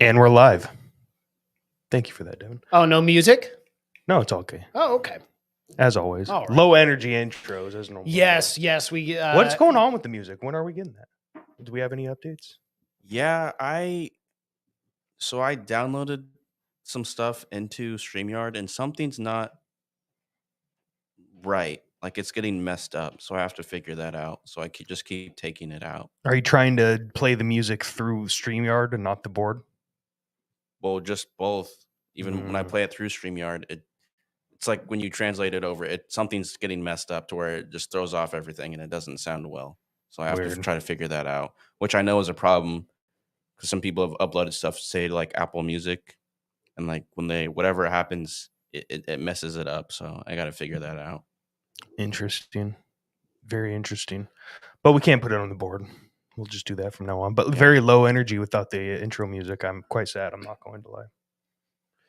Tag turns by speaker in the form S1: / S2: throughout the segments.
S1: And we're live. Thank you for that, Devin.
S2: Oh, no music?
S1: No, it's okay.
S2: Oh, okay.
S1: As always.
S2: All right.
S1: Low energy intros as normal.
S2: Yes. We.
S1: What's going on with the music? When are we getting that? Do we have any updates?
S3: Yeah, I downloaded some stuff into StreamYard and something's not right. Like it's getting messed up. So I have to figure that out. So I just keep taking it out.
S1: Are you trying to play the music through StreamYard and not the board?
S3: Well, just both. Even when I play it through StreamYard, it's like when you translate it over, something's getting messed up to where it just throws off everything and it doesn't sound well. So I have to try to figure that out, which I know is a problem because some people have uploaded stuff, say like Apple Music, and like when whatever happens, it messes it up. So I got to figure that out.
S1: Interesting. Very interesting. But we can't put it on the board. We'll just do that from now on. But very low energy without the intro music. I'm quite sad. I'm not going to lie.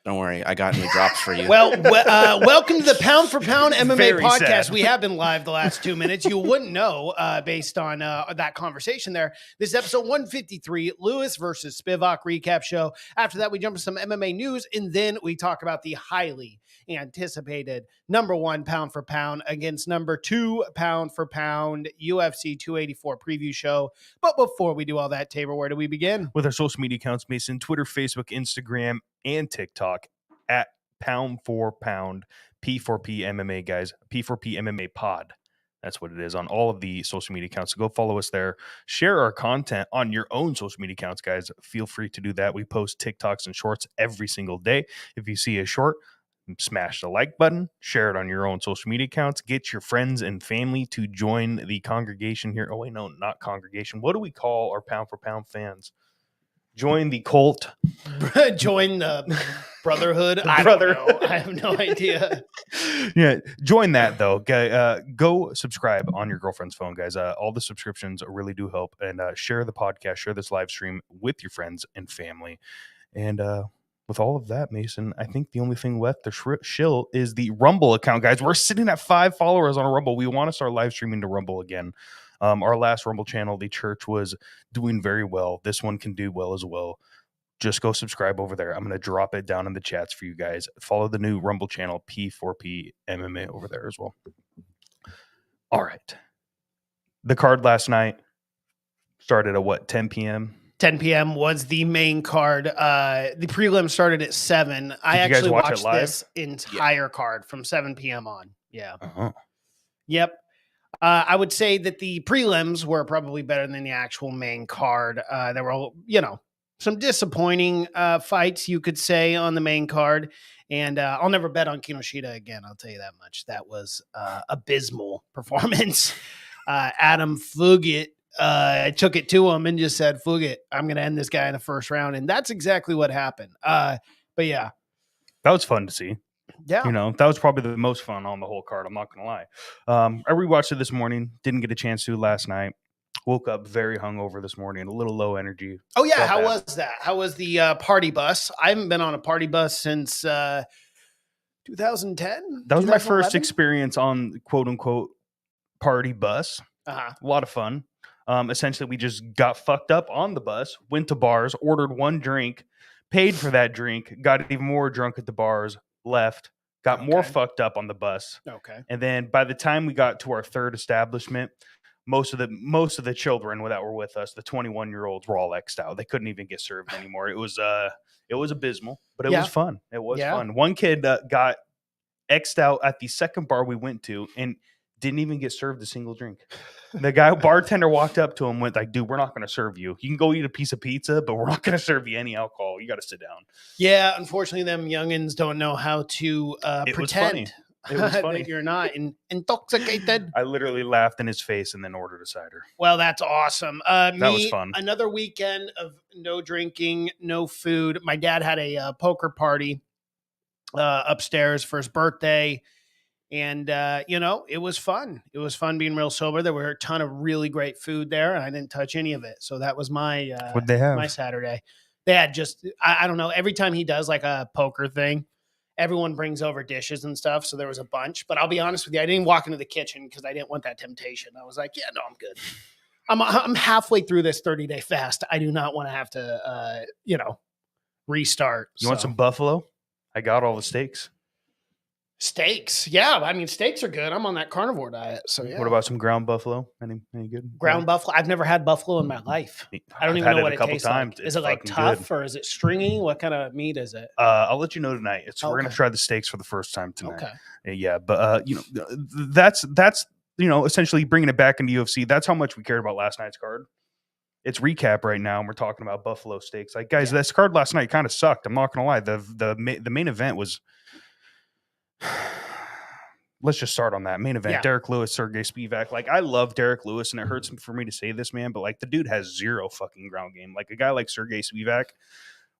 S3: Don't worry, I got new drops for you.
S2: Well, welcome to the Pound for Pound MMA
S1: Very
S2: podcast.
S1: sad.
S2: We have been live the last 2 minutes. You wouldn't know based on that conversation there. This is episode 153, Lewis versus Spivac recap show. After that, we jump to some MMA news, and then we talk about the highly anticipated number 1 pound for pound against number 2 pound for pound UFC 284 preview show. But before we do all that, Tabor, where do we begin?
S1: With our social media accounts, Mason, Twitter, Facebook, Instagram, and TikTok at Pound for Pound, P4P MMA, guys. P4P MMA Pod. That's what it is on all of the social media accounts. So go follow us there. Share our content on your own social media accounts, guys. Feel free to do that. We post TikToks and shorts every single day. If you see a short, smash the like button, share it on your own social media accounts, get your friends and family to join the congregation here. Oh, wait, no, not congregation. What do we call our Pound for Pound fans? Join the cult.
S2: Join the brotherhood. I have no idea.
S1: Yeah, join that though. Go subscribe on your girlfriend's phone, guys. All the subscriptions really do help. And share the podcast, share this live stream with your friends and family. And with all of that, Mason, I think the only thing left to shill is the Rumble account, guys. We're sitting at 5 followers on a Rumble. We want to start live streaming to Rumble again. Our last Rumble channel, the church, was doing very well. This one can do well as well. Just go subscribe over there. I'm going to drop it down in the chats for you guys. Follow the new Rumble channel, P4P MMA, over there as well. All right. The card last night started at 10 p.m.?
S2: 10 p.m. was the main card. The prelim started at 7. I actually watched this entire card from 7 p.m. on. Yeah.
S1: Uh-huh.
S2: Yep. I would say that the prelims were probably better than the actual main card. There were, some disappointing fights, you could say, on the main card. And I'll never bet on Kinoshita again. I'll tell you that much. That was abysmal performance. Adam Fugit took it to him and just said, Fugit, I'm going to end this guy in the first round. And that's exactly what happened. But yeah.
S1: That was fun to see.
S2: Yeah.
S1: That was probably the most fun on the whole card. I'm not going to lie. I rewatched it this morning. Didn't get a chance to last night. Woke up very hungover this morning, a little low energy.
S2: Oh, yeah. How was that? How was the party bus? I haven't been on a party bus since 2010.
S1: That was my first experience on quote unquote party bus.
S2: Uh-huh.
S1: A lot of fun. Essentially, we just got fucked up on the bus, went to bars, ordered one drink, paid for that drink, got even more drunk at the bars, left, got more fucked up on the bus.
S2: Okay.
S1: And then by the time we got to our third establishment, most of the children that were with us, the 21-year-olds, were all X'd out. They couldn't even get served anymore. It was abysmal, but it was fun. It was fun. One kid got X'd out at the second bar we went to and didn't even get served a single drink. The bartender walked up to him, went like, dude, we're not going to serve you. You can go eat a piece of pizza, but we're not going to serve you any alcohol. You got to sit down.
S2: Yeah, unfortunately, them youngins don't know how to pretend
S1: It was funny.
S2: that you're not intoxicated.
S1: I literally laughed in his face and then ordered a cider.
S2: Well, that's awesome.
S1: That was fun.
S2: Another weekend of no drinking, no food. My dad had a poker party upstairs for his birthday. And, it was fun. It was fun being real sober. There were a ton of really great food there, and I didn't touch any of it. So that was my
S1: What'd they have?
S2: My Saturday. They had just, I don't know, every time he does like a poker thing, everyone brings over dishes and stuff. So there was a bunch. But I'll be honest with you, I didn't walk into the kitchen because I didn't want that temptation. I was like, yeah, no, I'm good. I'm halfway through this 30-day fast. I do not want to have to, restart.
S1: You want some buffalo? I got all the steaks.
S2: Steaks? Yeah, I mean, steaks are good. I'm on that carnivore diet, so yeah.
S1: What about some ground buffalo? Any good?
S2: Ground buffalo? I've never had buffalo in my life. I don't even know what it tastes like. Is it like tough or is it stringy? What kind of meat is it?
S1: I'll let you know tonight. We're gonna try the steaks for the first time tonight.
S2: Okay.
S1: Yeah, but that's essentially bringing it back into UFC. That's how much we cared about last night's card. It's recap right now, and we're talking about buffalo steaks. Like, guys, this card last night kind of sucked. I'm not gonna lie. The main event was. Let's just start on that main event. Yeah. Derek Lewis, Sergey Spivac. Like, I love Derek Lewis, and it hurts for me to say this, man, but like the dude has zero fucking ground game. Like a guy like Sergey Spivac,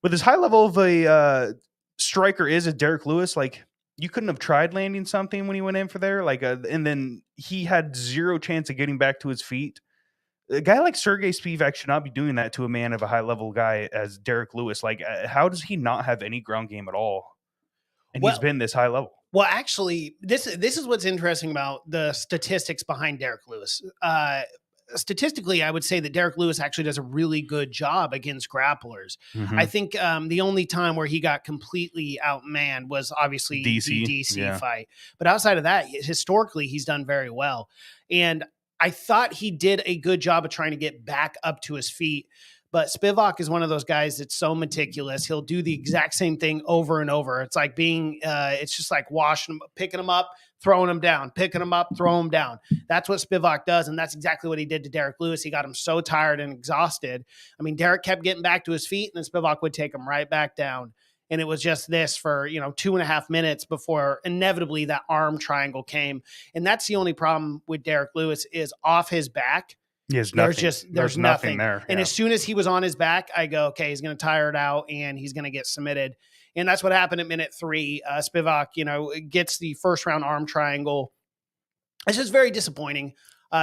S1: with as high level of a striker is as Derek Lewis, like you couldn't have tried landing something when he went in for there. Like, and then he had zero chance of getting back to his feet. A guy like Sergey Spivac should not be doing that to a man of a high level guy as Derek Lewis. Like, how does he not have any ground game at all? And he's been this high level.
S2: Well, actually, this is what's interesting about the statistics behind Derek Lewis. Statistically, I would say that Derek Lewis actually does a really good job against grapplers. Mm-hmm. I think the only time where he got completely outmanned was obviously the DC fight. But outside of that, historically, he's done very well. And I thought he did a good job of trying to get back up to his feet. But Spivac is one of those guys that's so meticulous. He'll do the exact same thing over and over. It's like it's just like washing him, picking him up, throwing him down, picking him up, throw him down. That's what Spivac does. And that's exactly what he did to Derek Lewis. He got him so tired and exhausted. I mean, Derek kept getting back to his feet and then Spivac would take him right back down. And it was just this for, 2.5 minutes before inevitably that arm triangle came. And that's the only problem with Derek Lewis is off his back.
S1: There's nothing there.
S2: And as soon as he was on his back, I go, okay, he's going to tire it out and he's going to get submitted. And that's what happened at minute 3. Spivac, gets the first round arm triangle. It's just very disappointing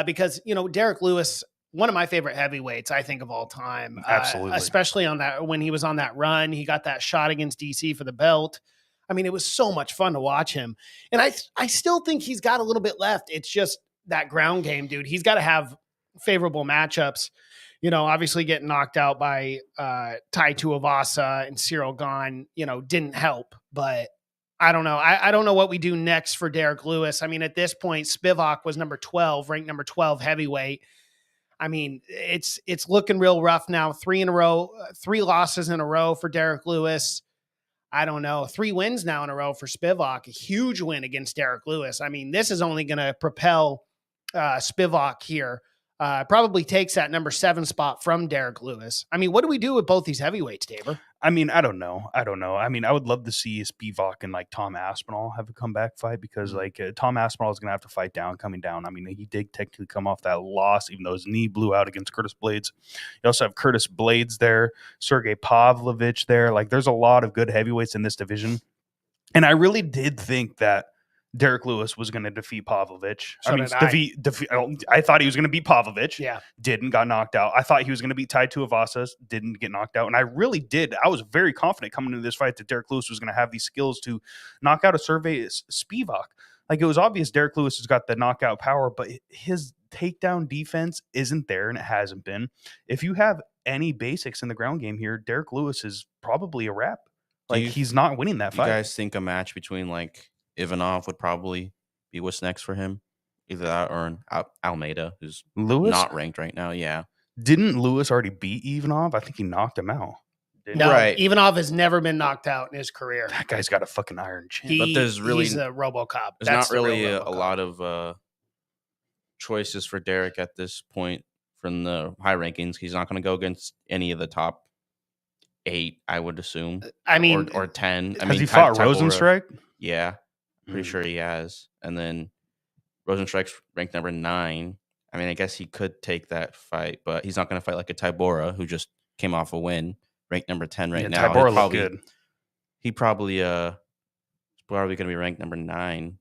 S2: because, Derek Lewis, one of my favorite heavyweights, I think, of all time.
S1: Absolutely.
S2: Especially on that, when he was on that run, he got that shot against DC for the belt. I mean, it was so much fun to watch him. And I still think he's got a little bit left. It's just that ground game, dude. He's got to have favorable matchups, obviously getting knocked out by Tai Tuivasa and Cyril Gane, didn't help, but I don't know. I don't know what we do next for Derek Lewis. I mean, at this point, Spivac was ranked number 12 heavyweight. I mean, it's looking real rough now. 3 losses in a row for Derek Lewis. I don't know. 3 wins now in a row for Spivac, a huge win against Derek Lewis. I mean, this is only going to propel Spivac here. Probably takes that number 7 spot from Derek Lewis. I mean, what do we do with both these heavyweights, David?
S1: I mean, I don't know. I mean, I would love to see Spivac and like Tom Aspinall have a comeback fight because Tom Aspinall is going to have to fight coming down. I mean, he did technically come off that loss, even though his knee blew out against Curtis Blades. You also have Curtis Blades there, Sergey Pavlovich there. Like, there's a lot of good heavyweights in this division. And I really did think that Derek Lewis was going to defeat Pavlovich.
S2: I
S1: thought he was going to beat Pavlovich.
S2: Yeah.
S1: Didn't, got knocked out. I thought he was going to beat Tai Tuivasa. Didn't, get knocked out. And I really did. I was very confident coming into this fight that Derek Lewis was going to have these skills to knock out a Spivac. Like, it was obvious Derek Lewis has got the knockout power, but his takedown defense isn't there, and it hasn't been. If you have any basics in the ground game here, Derek Lewis is probably a wrap. Like, he's not winning that fight.
S3: You guys think a match between Ivanov would probably be what's next for him? Either that or Almeida, who's not ranked right now. Yeah.
S1: Didn't Lewis already beat Ivanov? I think he knocked him out.
S2: No, right. Ivanov has never been knocked out in his career.
S1: That guy's got a fucking iron chin.
S2: He's a RoboCop.
S3: There's not really a lot of choices for Derek at this point from the high rankings. He's not going to go against any of the top 8, I would assume.
S2: I mean,
S3: or 10.
S1: Has he fought Rosenstrike?
S3: Yeah. Pretty sure he has. And then Rosenstrike's ranked number 9. I mean, I guess he could take that fight, but he's not going to fight like a Tybura who just came off a win, ranked number 10 right now.
S1: Tybura looked good.
S3: He probably going to be ranked number 9.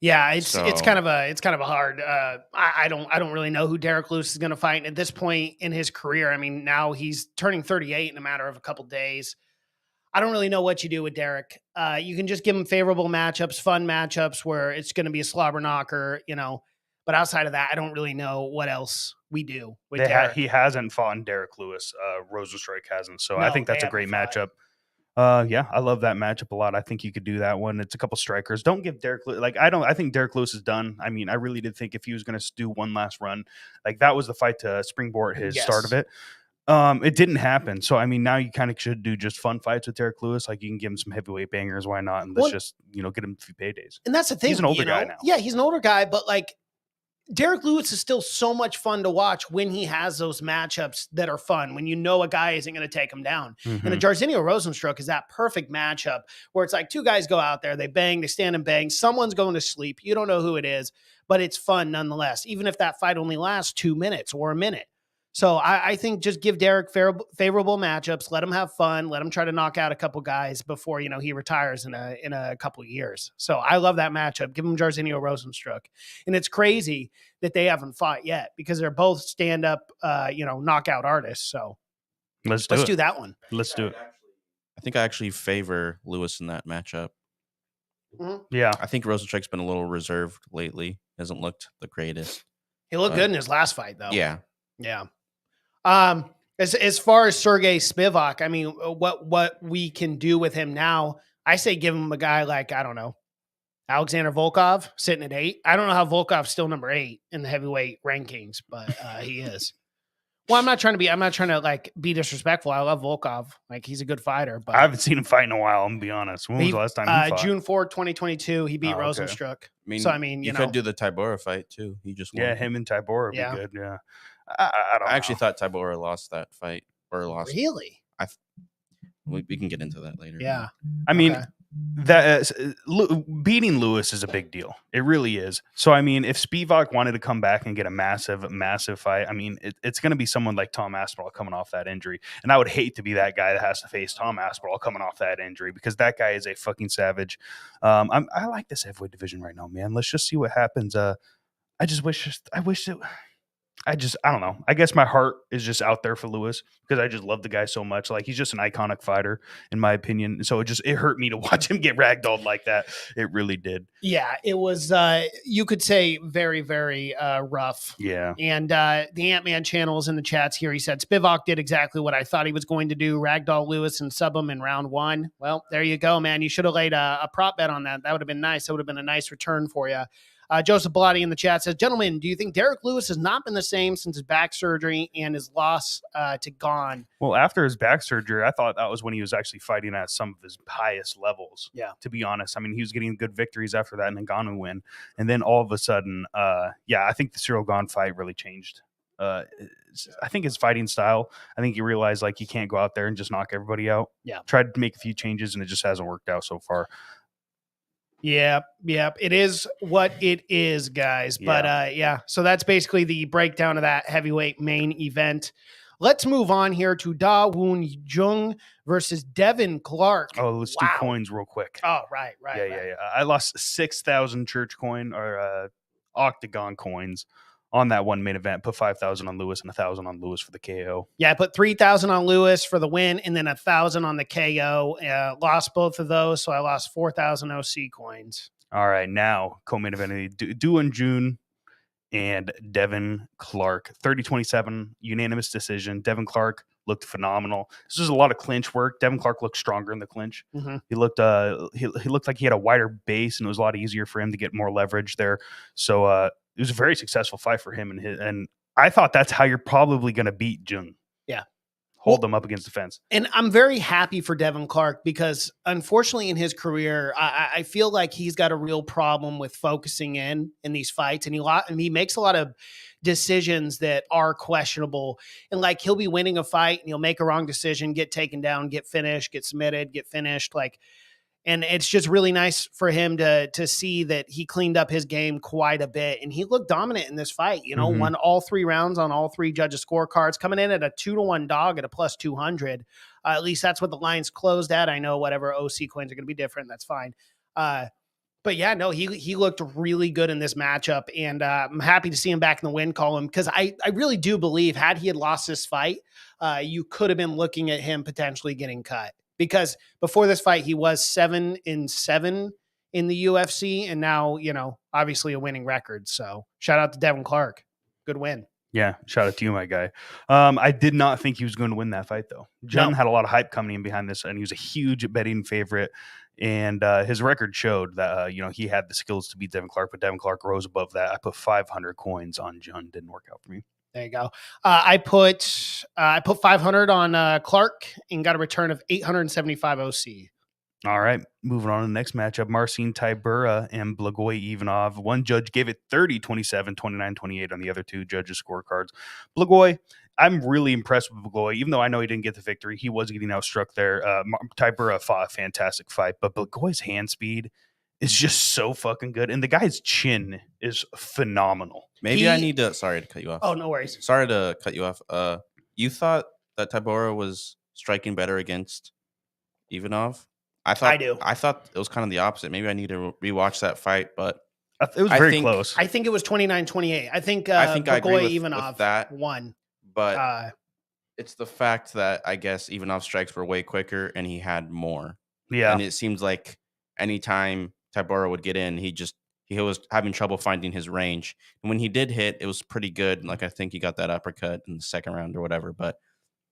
S2: Yeah, it's kind of a hard. I don't really know who Derek Lewis is going to fight. And at this point in his career, I mean, now he's turning 38 in a matter of a couple days. I don't really know what you do with Derek. You can just give him favorable matchups, fun matchups where it's going to be a slobber knocker, But outside of that, I don't really know what else we do with Derek.
S1: He hasn't fought Derek Lewis. Rosenstrike hasn't. So I think that's a great matchup. Yeah, I love that matchup a lot. I think you could do that one. It's a couple strikers. Don't give Derek like I think Derek Lewis is done. I mean, I really did think if he was going to do one last run, like that was the fight to springboard his start of
S2: Yes.
S1: it. It didn't happen. So I mean, now you kind of should do just fun fights with Derek Lewis. Like you can give him some heavyweight bangers, why not? And let's
S2: Well,
S1: just get him a few paydays.
S2: And that's the thing.
S1: He's an older guy now.
S2: Yeah, he's an older guy, but like Derek Lewis is still so much fun to watch when he has those matchups that are fun, when you know a guy isn't going to take him down. And a Jairzinho Rosenstruck is that perfect matchup where it's like two guys go out there, they bang, they stand and bang. Someone's going to sleep. You don't know who it is, but it's fun nonetheless, even if that fight only lasts 2 minutes or a minute. So I think just give Derek favorable matchups, let him have fun, let him try to knock out a couple guys before, he retires in a couple of years. So I love that matchup. Give him Jairzinho Rosenstruck. And it's crazy that they haven't fought yet because they're both stand-up, knockout artists. So
S1: let's
S2: do that one.
S1: Let's do it.
S3: I think I actually favor Lewis in that matchup.
S2: Mm-hmm.
S1: Yeah.
S3: I think Rosenstruck's been a little reserved lately. Hasn't looked the greatest.
S2: He looked good in his last fight, though.
S3: Yeah.
S2: Yeah. As far as Sergey Spivak, I mean, what we can do with him now, I say give him a guy like, I don't know, Alexander Volkov sitting at 8. I don't know how Volkov's still number 8 in the heavyweight rankings, but he is. Well, I'm not trying to like be disrespectful. I love Volkov. Like he's a good fighter, but
S1: I haven't seen him fight in a while. I'm gonna be honest. When was the last time he fought?
S2: June 4th, 2022, he beat
S1: Oh, okay.
S2: Rosenstruck.
S3: I mean, you could do the Tybura fight too. He just won.
S1: Yeah, him and Tybura would be good. Yeah. I don't
S3: I actually
S1: know.
S3: thought Tybura lost that fight or lost.
S2: Really?
S3: We can get into that later.
S2: Yeah.
S1: I mean,
S2: Okay.
S1: that beating Lewis is a big deal. It really is. So I mean, if Spivac wanted to come back and get a massive fight, I mean, it's going to be someone like Tom Aspinall coming off that injury, and I would hate to be that guy that has to face Tom Aspinall coming off that injury because that guy is a fucking savage. I like this heavyweight division right now, man. Let's just see what happens. I don't know. I guess my heart is just out there for Lewis because I just love the guy so much. Like he's just an iconic fighter in my opinion. So it hurt me to watch him get ragdolled like that. It really did.
S2: Yeah, it was, you could say very, very rough.
S1: Yeah.
S2: And the Ant-Man channel is in the chats here. He said, Spivak did exactly what I thought he was going to do. Ragdoll Lewis and sub him in round 1. Well, there you go, man. You should have laid a prop bet on that. That would have been nice. That would have been a nice return for you. Joseph Bellotti in the chat says, gentlemen, do you think Derek Lewis has not been the same since his back surgery and his loss to Gone?
S1: Well, after his back surgery, I thought that was when he was actually fighting at some of his highest levels.
S2: Yeah.
S1: To be honest, I mean, he was getting good victories after that Ngannou win. And then all of a sudden, I think the Cyril Gane fight really changed. I think his fighting style, I think he realized like he can't go out there and just knock everybody out.
S2: Yeah.
S1: Tried to make a few changes and it just hasn't worked out so far.
S2: Yeah. It is what it is, guys. But so that's basically the breakdown of that heavyweight main event. Let's move on here to Da Woon Jung versus Devin Clark.
S1: Oh, let's do coins real quick.
S2: Oh, right.
S1: Yeah. I lost 6,000 church coin or octagon coins on that one main event. Put 5,000 on Lewis and 1,000 on Lewis for the KO.
S2: Yeah, I put 3,000 on Lewis for the win and then 1,000 on the KO. Lost both of those, so I lost 4,000 OC coins.
S1: All right, now co-main event Doan June and Devin Clark. 30-27 unanimous decision. Devin Clark looked phenomenal. This was a lot of clinch work. Devin Clark looked stronger in the clinch.
S2: Mm-hmm.
S1: He looked he looked like he had a wider base and it was a lot easier for him to get more leverage there. So it was a very successful fight for him and I thought that's how you're probably going to beat Jung.
S2: Yeah.
S1: Hold them up against the fence. And
S2: I'm very happy for Devin Clark because unfortunately in his career, I feel like he's got a real problem with focusing in these fights and he makes a lot of decisions that are questionable. And like he'll be winning a fight and he'll make a wrong decision, get taken down, get finished, get submitted, get finished. And it's just really nice for him to see that he cleaned up his game quite a bit. And he looked dominant in this fight, won all 3 rounds on all 3 judges' scorecards, coming in at a 2-1 dog at a plus 200. At least that's what the lines closed at. I know whatever OC coins are going to be different. That's fine. But yeah, no, he looked really good in this matchup. And I'm happy to see him back in the win column because I really do believe had he had lost this fight, you could have been looking at him potentially getting cut. Because before this fight, he was 7-7 in the UFC, and now, obviously a winning record. So shout out to Devin Clark. Good win.
S1: Yeah, shout out to you, my guy. I did not think he was going to win that fight, though. Jun had a lot of hype coming in behind this, and he was a huge betting favorite. And his record showed that he had the skills to beat Devin Clark, but Devin Clark rose above that. I put 500 coins on Jun. Didn't work out for me.
S2: There you go. I put 500 on Clark and got a return of 875 OC.
S1: All right, moving on to the next matchup, Marcin Tybura and Blagoy Ivanov. One judge gave it 30-27, 29-28 on the other two judges' scorecards. Blagoy, I'm really impressed with Blagoy. Even though I know he didn't get the victory, he was getting outstruck there. Tybura fought a fantastic fight, but Blagoy's hand speed is just so fucking good. And the guy's chin is phenomenal.
S3: Maybe I need to, sorry to cut you off.
S2: Oh, no worries.
S3: Sorry to cut you off. You thought that Tybura was striking better against Ivanov? I
S2: do.
S3: I thought it was kind of the opposite. Maybe I need to rewatch that fight, but
S1: it was very close.
S2: I think it was 29-28. I think
S3: I agree with
S2: Ivanov
S3: that
S2: won.
S3: But it's the fact that I guess Ivanov's strikes were way quicker and he had more.
S1: Yeah.
S3: And it seems like anytime Tybura would get in, he was having trouble finding his range. And when he did hit, it was pretty good. Like I think he got that uppercut in the second round or whatever. But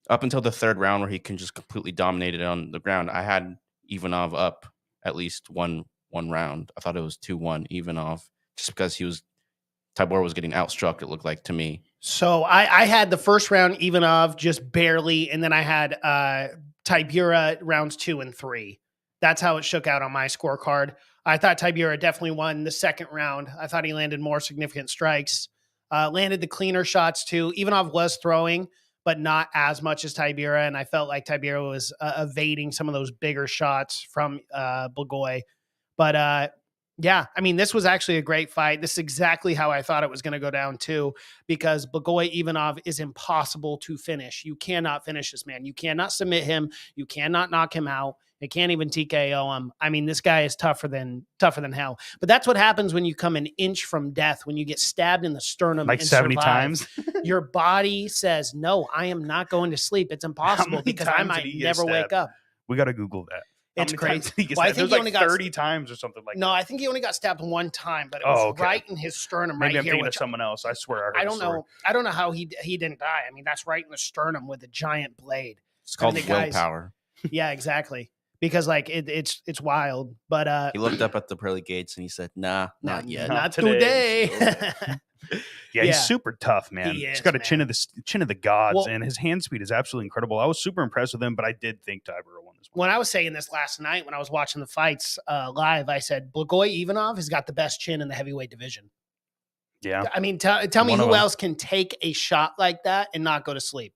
S3: up until the third round where he can just completely dominate it on the ground, I had Ivanov up at least one round. I thought it was 2-1 Ivanov just because Tybura was getting outstruck, it looked like to me.
S2: So I had the first round Ivanov just barely, and then I had Tybura rounds 2 and 3. That's how it shook out on my scorecard. I thought Tybura definitely won the second round. I thought he landed more significant strikes, landed the cleaner shots too. Ivanov was throwing, but not as much as Tybura, and I felt like Tybura was evading some of those bigger shots from Blagoy. But yeah, I mean, this was actually a great fight. This is exactly how I thought it was going to go down too, because Blagoy Ivanov is impossible to finish. You cannot finish this man. You cannot submit him. You cannot knock him out. They can't even TKO him. I mean, this guy is tougher than hell. But that's what happens when you come an inch from death, when you get stabbed in the sternum
S1: like 70 times.
S2: Your body says, no, I am not going to sleep. It's impossible because I might never wake up.
S1: We got to Google that.
S2: It's crazy.
S1: Well, I think he only got 30 times or something like that.
S2: No, I think he only got stabbed one time, but it was right in his sternum.
S1: Maybe
S2: right
S1: I'm
S2: here.
S1: Thinking of someone else. I swear
S2: I don't know. I don't know how he didn't die. I mean, that's right in the sternum with a giant blade.
S3: It's called willpower.
S2: Yeah, exactly. Because like it's wild. But
S3: he looked up at the pearly gates and he said, "Nah, not yet,
S2: not today."
S1: Yeah, he's super tough, man. He's got a chin of the gods, and his hand speed is absolutely incredible. I was super impressed with him, but I did think Tybura won this one.
S2: When I was saying this last night, when I was watching the fights live, I said Blagoy Ivanov has got the best chin in the heavyweight division.
S1: Yeah,
S2: I mean, tell me who else can take a shot like that and not go to sleep?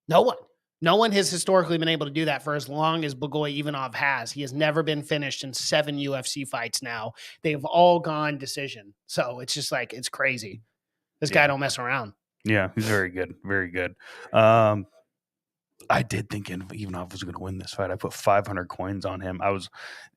S2: No one. No one has historically been able to do that for as long as Blagoy Ivanov has. He has never been finished in 7 UFC fights now. They've all gone decision. So it's just like, it's crazy. This guy don't mess around.
S1: Yeah, he's very good. Very good. I did think Ivanov was going to win this fight. I put 500 coins on him.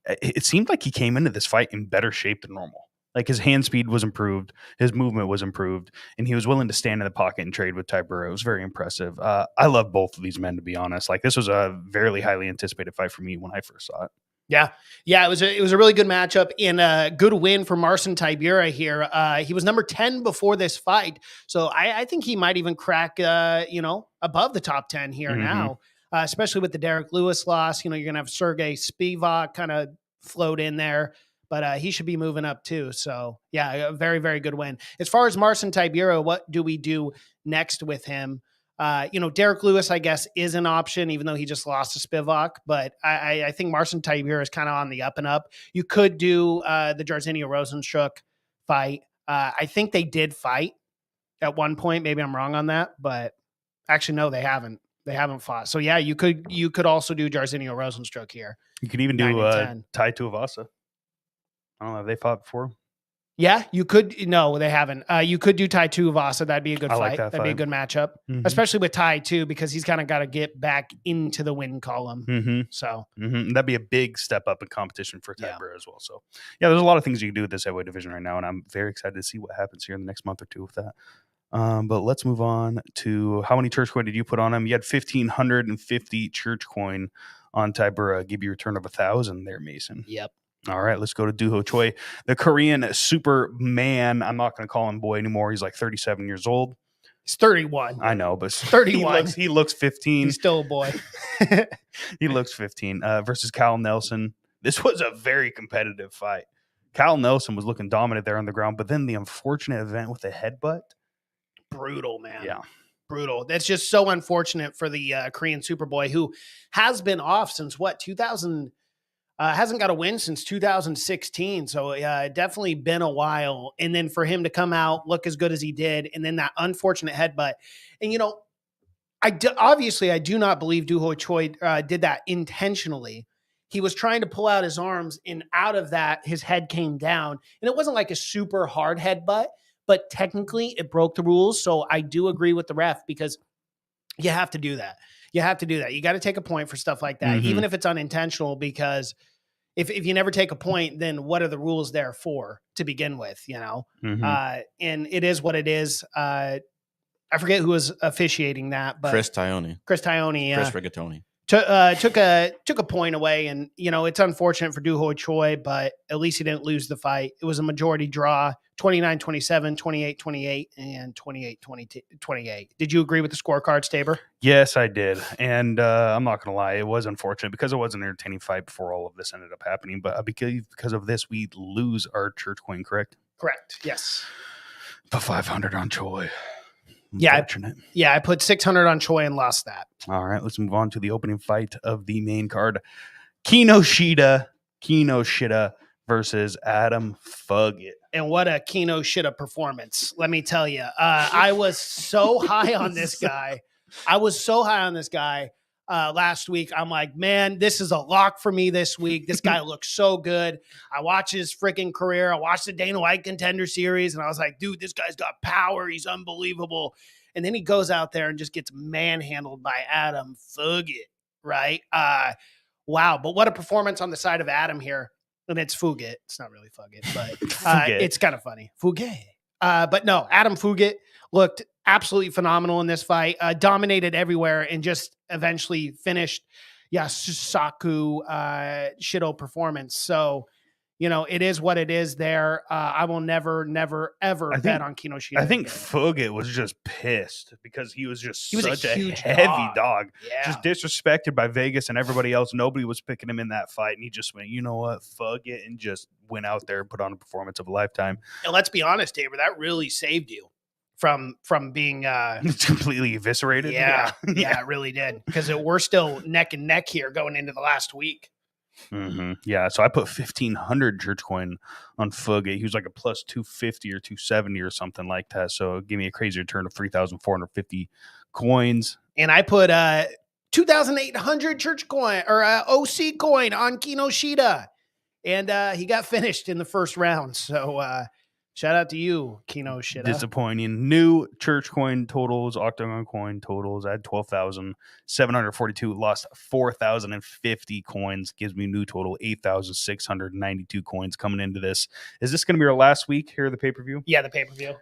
S1: It seemed like he came into this fight in better shape than normal. Like his hand speed was improved, his movement was improved, and he was willing to stand in the pocket and trade with Tybura. It was very impressive. I love both of these men, to be honest. Like this was a very highly anticipated fight for me when I first saw it.
S2: Yeah, it was a really good matchup and a good win for Marcin Tybura here. He was number 10 before this fight, so I think he might even crack above the top 10 here now, especially with the Derek Lewis loss. You're gonna have Sergey Spivac kind of float in there. But he should be moving up too. So, yeah, a very, very good win. As far as Marcin Tybura, what do we do next with him? Derek Lewis, I guess, is an option, even though he just lost to Spivac. But I think Marcin Tybura is kind of on the up and up. You could do the Jairzinho Rozenstruik fight. I think they did fight at one point. Maybe I'm wrong on that. But actually, no, they haven't. They haven't fought. So, yeah, you could also do Jairzinho Rozenstruik here.
S1: You could even do Tai Tuivasa. I don't know. Have they fought before?
S2: Yeah, you could. No, they haven't. You could do Tai Tuivasa. That'd be a good fight.
S1: Like
S2: That'd be a good matchup, especially with Tai too, because he's kind of got to get back into the win column. So
S1: that'd be a big step up in competition for Tybura as well. So yeah, there's a lot of things you can do with this heavyweight division right now, and I'm very excited to see what happens here in the next month or two with that. But let's move on to how many church coin did you put on him? You had 1,550 church coin on Tybura. Give you a return of 1,000 there, Mason.
S2: Yep.
S1: All right, let's go to Doo Ho Choi, the Korean Superman. I'm not going to call him boy anymore. He's like 37 years old.
S2: He's 31.
S1: I know, but
S2: 31.
S1: He looks 15.
S2: He's still a boy.
S1: He looks 15 versus Kyle Nelson. This was a very competitive fight. Kyle Nelson was looking dominant there on the ground, but then the unfortunate event with the headbutt.
S2: Brutal, man.
S1: Yeah.
S2: Brutal. That's just so unfortunate for the Korean Superboy, who has been off since 2000, hasn't got a win since 2016. So definitely been a while. And then for him to come out, look as good as he did, and then that unfortunate headbutt. And, you know, obviously I do not believe Doo Ho Choi did that intentionally. He was trying to pull out his arms, and out of that, his head came down. And it wasn't like a super hard headbutt, but technically it broke the rules. So I do agree with the ref, because you have to do that. You have to do that. You got to take a point for stuff like that, even if it's unintentional, because if you never take a point, then what are the rules there for to begin with, you know? And it is what it is. I forget who was officiating that, but
S3: Chris Tione.
S2: Chris
S3: Rigatoni.
S2: Took a point away, and you know, it's unfortunate for Doo Ho Choi, but at least he didn't lose the fight. It was a majority draw, 29-27, 28-28, and 28-28. Did you agree with the scorecards, Tabor?
S1: Yes, I did. And I'm not going to lie, it was unfortunate because it was an entertaining fight before all of this ended up happening. But because of this, we lose our church coin, correct?
S2: Correct. Yes.
S1: But 500 on Choi.
S2: Yeah, I put 600 on Choi and lost that.
S1: All right, let's move on to the opening fight of the main card. Kinoshita versus Adam Fuggett.
S2: And what a Kinoshita performance. Let me tell you. I was so high on this guy. Last week. I'm like, man, this is a lock for me this week. This guy looks so good. I watched his freaking career. I watched the Dana White Contender Series, and I was like, dude, this guy's got power. He's unbelievable. And then he goes out there and just gets manhandled by Adam Fuggett, right? Wow. But what a performance on the side of Adam here. And it's Fuggett. It's not really Fuggett, but it's kind of funny. Fuggett. But no, Adam Fuggett looked absolutely phenomenal in this fight. Dominated everywhere and just eventually finished Saku Shido performance. So, you know, it is what it is there. I will never, ever bet on Kinoshita.
S1: I think
S2: again.
S1: Fuggett was just pissed because he was such a
S2: huge
S1: heavy dog.
S2: Yeah.
S1: Just disrespected by Vegas and everybody else. Nobody was picking him in that fight. And he just went, you know what, Fuggett, and just went out there and put on a performance of a lifetime.
S2: And let's be honest, Tabor, that really saved you from being
S1: completely eviscerated.
S2: Yeah, it really did. Because we're still neck and neck here going into the last week.
S1: Yeah, so I put 1,500 church coin on Fuggett. He was like a plus 250 or 270 or something like that. So give me a crazy return of 3,450 coins.
S2: And I put 2,800 church coin or OC coin on Kinoshita. And he got finished in the first round. So shout out to you, Kinoshita.
S1: Disappointing. New church coin totals, octagon coin totals. I had 12,742. Lost 4,050 coins. Gives me new total 8,692 coins coming into this. Is this going to be our last week here at the pay-per-view?
S2: Yeah, the pay-per-view.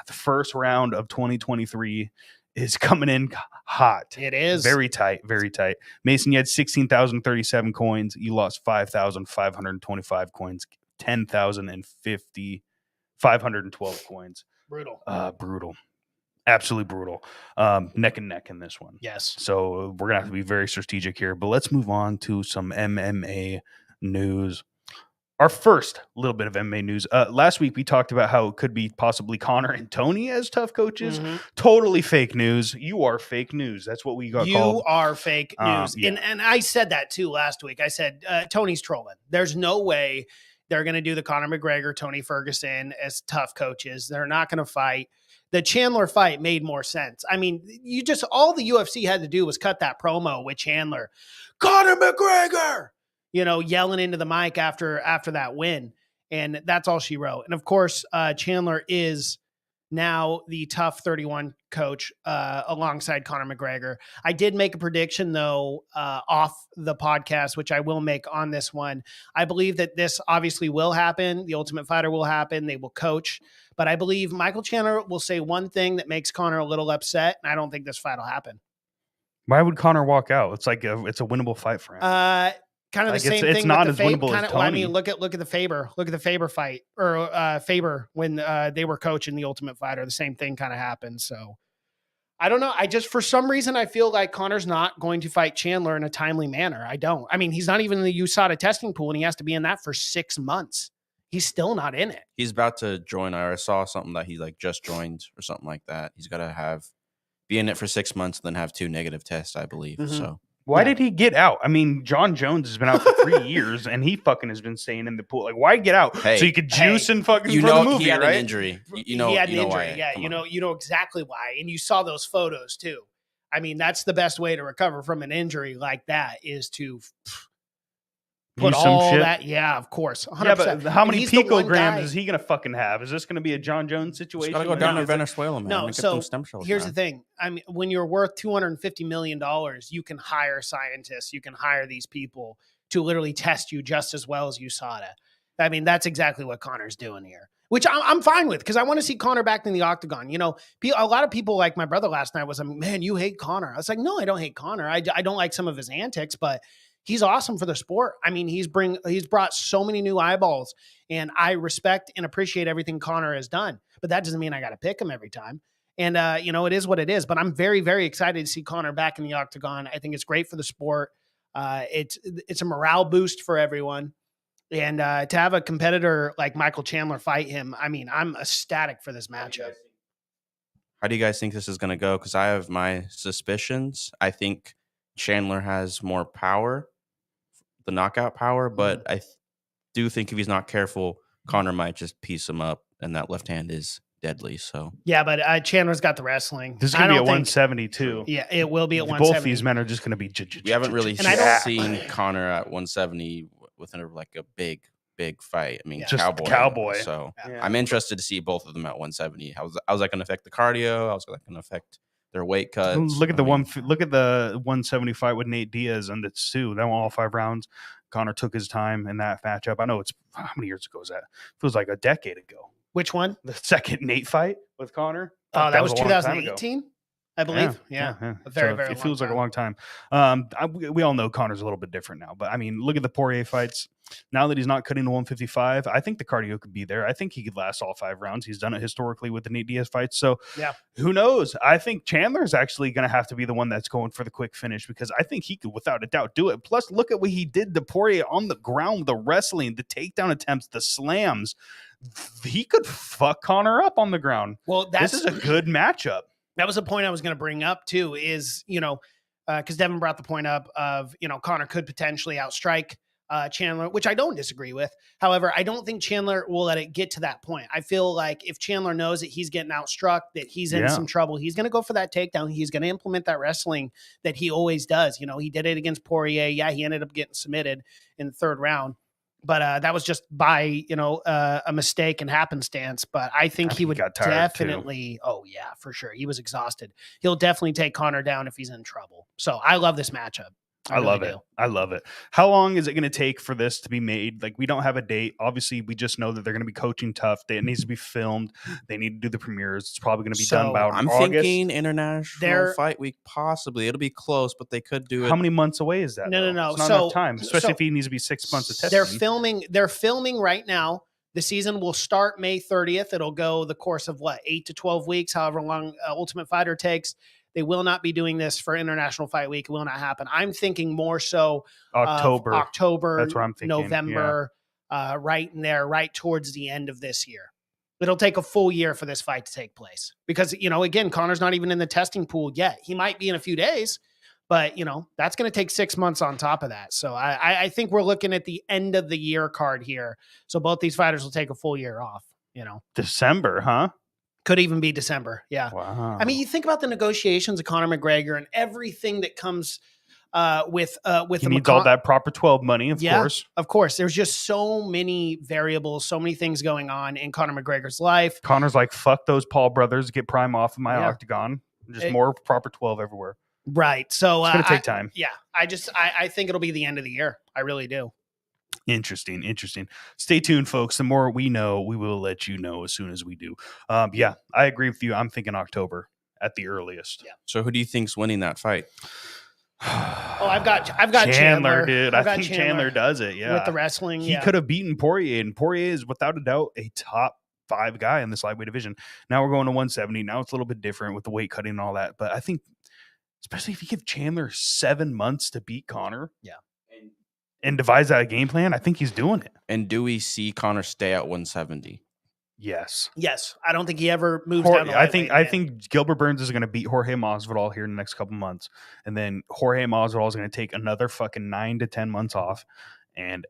S1: The first round of 2023 is coming in hot.
S2: It is.
S1: Very tight, very tight. Mason, you had 16,037 coins. You lost 5,525 coins. 512 coins.
S2: Brutal.
S1: Brutal. Absolutely brutal. Neck and neck in this one.
S2: Yes.
S1: So we're going to have to be very strategic here. But let's move on to some MMA news. Our first little bit of MMA news. Last week, we talked about how it could be possibly Conor and Tony as tough coaches. Totally fake news. You are fake news. That's what we got called.
S2: You are fake news.
S1: Yeah.
S2: And I said that too last week. I said, Tony's trolling. There's no way they're going to do the Conor McGregor, Tony Ferguson as tough coaches. They're not going to fight. The Chandler fight made more sense. I mean, all the UFC had to do was cut that promo with Chandler. Conor McGregor! You know, yelling into the mic after that win. And that's all she wrote. And of course, Chandler is now the tough 31 coach alongside Conor McGregor. I did make a prediction, though, off the podcast, which I will make on this one. I believe that this obviously will happen. The Ultimate Fighter will happen. They will coach. But I believe Michael Chandler will say one thing that makes Conor a little upset, and I don't think this fight will happen.
S1: Why would Conor walk out? It's like it's a winnable fight for him.
S2: Kind of the same thing. It's not as winnable as Tony. I mean, look at the Faber. Look at the Faber fight or Faber when they were coaching the Ultimate Fighter. The same thing kind of happened. So I don't know. For some reason, I feel like Conor's not going to fight Chandler in a timely manner. I don't. I mean, he's not even in the USADA testing pool, and he has to be in that for 6 months. He's still not in it.
S3: He's about to join. I saw something that he like just joined or something like that. He's got to be in it for 6 months and then have 2 negative tests, I believe.
S2: Mhm.
S3: So
S1: Why did he get out? I mean, John Jones has been out for 3 years, and he fucking has been staying in the pool. Like, why get out?
S3: Hey,
S1: so you could juice and fucking
S3: you
S1: for
S3: know
S1: the movie,
S3: he had
S1: right?
S3: an injury. You know
S2: he had an injury.
S3: why.
S2: Yeah,
S3: Come
S2: you know exactly why, and you saw those photos too. I mean, that's the best way to recover from an injury like that is to put
S1: Use some
S2: all
S1: shit.
S2: that. Yeah, of course. 100%.
S1: Yeah, but how
S2: And
S1: many
S2: he's the one
S1: picograms
S2: guy-
S1: is he gonna fucking have? Is this gonna be a John Jones
S3: Just
S1: situation?
S3: gotta go down to
S1: Is it-
S3: Venezuela, man.
S2: No,
S3: and get
S2: so
S3: them stem cells.
S2: Here's
S3: man.
S2: the thing. I mean, when you're worth $250 million, you can hire scientists, you can hire these people to literally test you just as well as USADA. I mean, that's exactly what Conor's doing here, which I'm fine with because I want to see Conor back in the octagon. You know, a lot of people like my brother last night was like, man, you hate Conor. I was like, no, I don't hate Conor. I don't like some of his antics, but he's awesome for the sport. I mean, he's brought so many new eyeballs, and I respect and appreciate everything Conor has done. But that doesn't mean I got to pick him every time. And you know, it is what it is. But I'm very, very excited to see Conor back in the octagon. I think it's great for the sport. It's a morale boost for everyone. And to have a competitor like Michael Chandler fight him, I mean, I'm ecstatic for this matchup.
S3: How do you guys think this is going to go? Because I have my suspicions. I think Chandler has more power, the knockout power, but I do think if he's not careful, Conor might just piece him up, and that left hand is deadly. So
S2: Yeah, but Chandler's got the wrestling.
S1: This is gonna be at 172.
S2: Yeah, it will be at 170.
S1: Both these men are just gonna be.
S3: we haven't really
S2: And I don't-
S3: seen Conor at 170 within like a big fight. I mean,
S2: Yeah.
S1: Just
S3: cowboy.
S1: cowboy.
S3: So
S1: Yeah.
S3: I'm interested to see both of them at 170. How's that going to affect the cardio? How's that going to affect their weight cuts?
S1: Look at
S3: I mean,
S1: look at the 170 fight with Nate Diaz and the two. That went all 5 rounds. Conor took his time in that matchup. I know it's how many years ago was that? It feels like a decade ago.
S2: Which one?
S1: The second Nate fight with Conor.
S2: Oh, that was
S1: a long time ago.
S2: 2018, I believe. Yeah. A very,
S1: So
S2: very
S1: it feels
S2: long
S1: like a long time. We all know Conor's a little bit different now, but I mean, look at the Poirier fights. Now that he's not cutting to 155, I think the cardio could be there. I think he could last all 5 rounds. He's done it historically with the Nate Diaz fights. So
S2: Yeah.
S1: who knows? I think Chandler's actually going to have to be the one that's going for the quick finish because I think he could, without a doubt, do it. Plus, look at what he did to Poirier on the ground, the wrestling, the takedown attempts, the slams. He could fuck Conor up on the ground.
S2: Well,
S1: This is a good matchup.
S2: that was a point I was going to bring up too. Is because Devin brought the point up of Conor could potentially outstrike Chandler, which I don't disagree with. However, I don't think Chandler will let it get to that point. I feel like if Chandler knows that he's getting outstruck, that he's in some trouble, he's going to go for that takedown. He's going to implement that wrestling that he always does. He did it against Poirier. Yeah, he ended up getting submitted in the 3rd round. But that was just by, a mistake and happenstance. But I think he would
S1: got tired,
S2: definitely, oh, yeah, for sure. He was exhausted. He'll definitely take Conor down if he's in trouble. So I love this matchup.
S1: I love it. I love it. How long is it going to take for this to be made? Like, we don't have a date. Obviously, we just know that they're going to be coaching tough. It needs to be filmed. They need to do the premieres. It's probably going to be done about
S3: I'm
S1: August.
S3: thinking international fight week, possibly. It'll be close, but they could do it.
S1: How many months away is that?
S2: No.
S1: It's not enough time, especially if he needs to be 6 months of testing.
S2: They're filming right now. The season will start May 30th. It'll go the course of 8 to 12 weeks, however long Ultimate Fighter takes. They will not be doing this for International Fight Week. It will not happen. I'm thinking more so
S1: October.
S2: That's
S1: what I'm thinking.
S2: November, right in there, right towards the end of this year. It'll take a full year for this fight to take place because, again, Conor's not even in the testing pool yet. He might be in a few days, but, that's going to take 6 months on top of that. So I think we're looking at the end of the year card here. So both these fighters will take a full year off,
S1: December, huh?
S2: Could even be December. Yeah.
S1: Wow.
S2: I mean, you think about the negotiations of Conor McGregor and everything that comes with
S1: he needs all that proper 12 money, of course.
S2: Of course. There's just so many variables, so many things going on in Conor McGregor's life.
S1: Conor's like, fuck those Paul brothers, get Prime off of my octagon. Just more proper 12 everywhere.
S2: Right. So
S1: it's going to take time.
S2: Yeah. I think it'll be the end of the year. I really do.
S1: Interesting. Stay tuned, folks. The more we know, we will let you know as soon as we do. Yeah, I agree with you. I'm thinking October at the earliest.
S2: Yeah.
S3: So who do you think's winning that fight?
S2: I've got
S1: Chandler, dude. I think Chandler does it. Yeah,
S2: with the wrestling,
S1: he could have beaten Poirier, and Poirier is without a doubt a top 5 guy in this lightweight division. Now we're going to 170. Now it's a little bit different with the weight cutting and all that. But I think, especially if you give Chandler 7 months to beat Conor, and devise that game plan, I think he's doing it.
S3: And do we see Conor stay at 170?
S1: Yes.
S2: I don't think he ever moves down the
S1: I think Gilbert Burns is going to beat Jorge Masvidal here in the next couple months, and then Jorge Masvidal is going to take another fucking 9 to 10 months off, and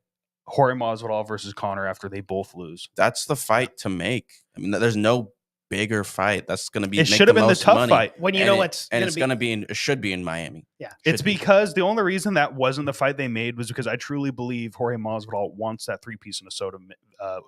S1: Jorge Masvidal versus Conor after they both lose.
S3: That's the fight to make. I mean, there's no bigger fight that's going to be.
S1: It should have been the tough fight
S2: when you know it's
S3: going to be. It should be in Miami.
S2: Yeah,
S1: it's because the only reason that wasn't the fight they made was because I truly believe Jorge Masvidal wants that 3-piece Minnesota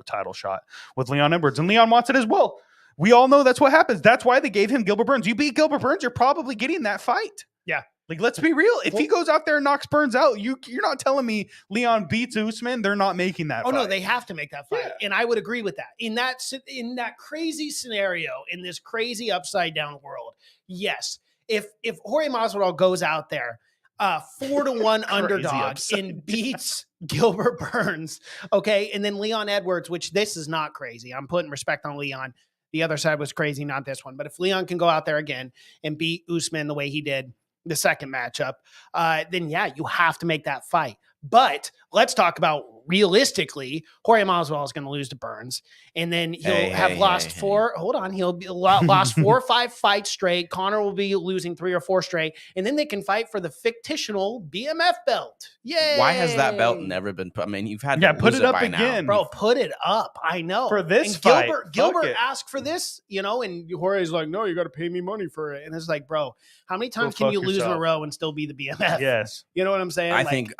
S1: title shot with Leon Edwards, and Leon wants it as well. We all know that's what happens. That's why they gave him Gilbert Burns. You beat Gilbert Burns, you're probably getting that fight.
S2: Yeah.
S1: Like, let's be real. If he goes out there and knocks Burns out, you're not telling me Leon beats Usman. They're not making that fight.
S2: No, they have to make that fight. Yeah. And I would agree with that. In that crazy scenario, in this crazy upside down world, yes. If Jorge Masvidal goes out there, 4-1 underdog and beats Gilbert Burns, okay, and then Leon Edwards, which this is not crazy. I'm putting respect on Leon. The other side was crazy, not this one. But if Leon can go out there again and beat Usman the way he did the second matchup, then yeah, you have to make that fight. But let's talk about realistically, Jorge Masvidal is going to lose to Burns, and then he'll have lost 4. Hold on, he'll be lost 4 or 5 fights straight. Conor will be losing 3 or 4 straight, and then they can fight for the fictional BMF belt. Yay!
S3: Why has that belt never been put? I mean, you've had
S1: to put it up
S3: again,
S2: bro. Put it up. I know
S1: for this
S2: and
S1: fight.
S2: Gilbert asked for this, and Jorge's like, no, you got to pay me money for it, and it's like, bro, how many times can you lose in a row and still be the BMF?
S1: Yes,
S2: you know what I'm saying.
S3: I think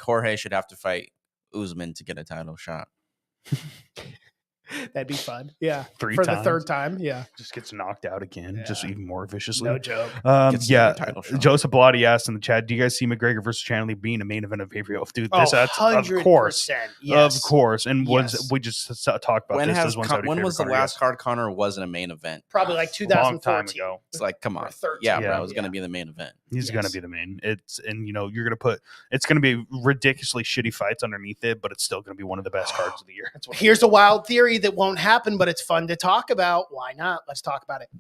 S3: Jorge should have to fight Usman to get a title shot.
S2: That'd be fun. Yeah.
S1: 3
S2: for
S1: times.
S2: The third time. Yeah.
S1: Just gets knocked out again, just even more viciously.
S2: No joke.
S1: Joseph Blotti asked in the chat, do you guys see McGregor versus Chandler being a main event of pay-per-view? Dude, that's
S2: 100%.
S1: Of course.
S2: Yes.
S1: Of course. And we just talked about this.
S3: When was the last card Conor wasn't a main event?
S2: Probably like 2014.
S1: Long time ago.
S3: It's like, come on. Bro, it's going to be the main event.
S1: He's going to be the main. It's going to be ridiculously shitty fights underneath it, but it's still going to be one of the best cards of the year.
S2: Here's a wild theory that won't happen, but it's fun to talk about. Why not? Let's talk about it.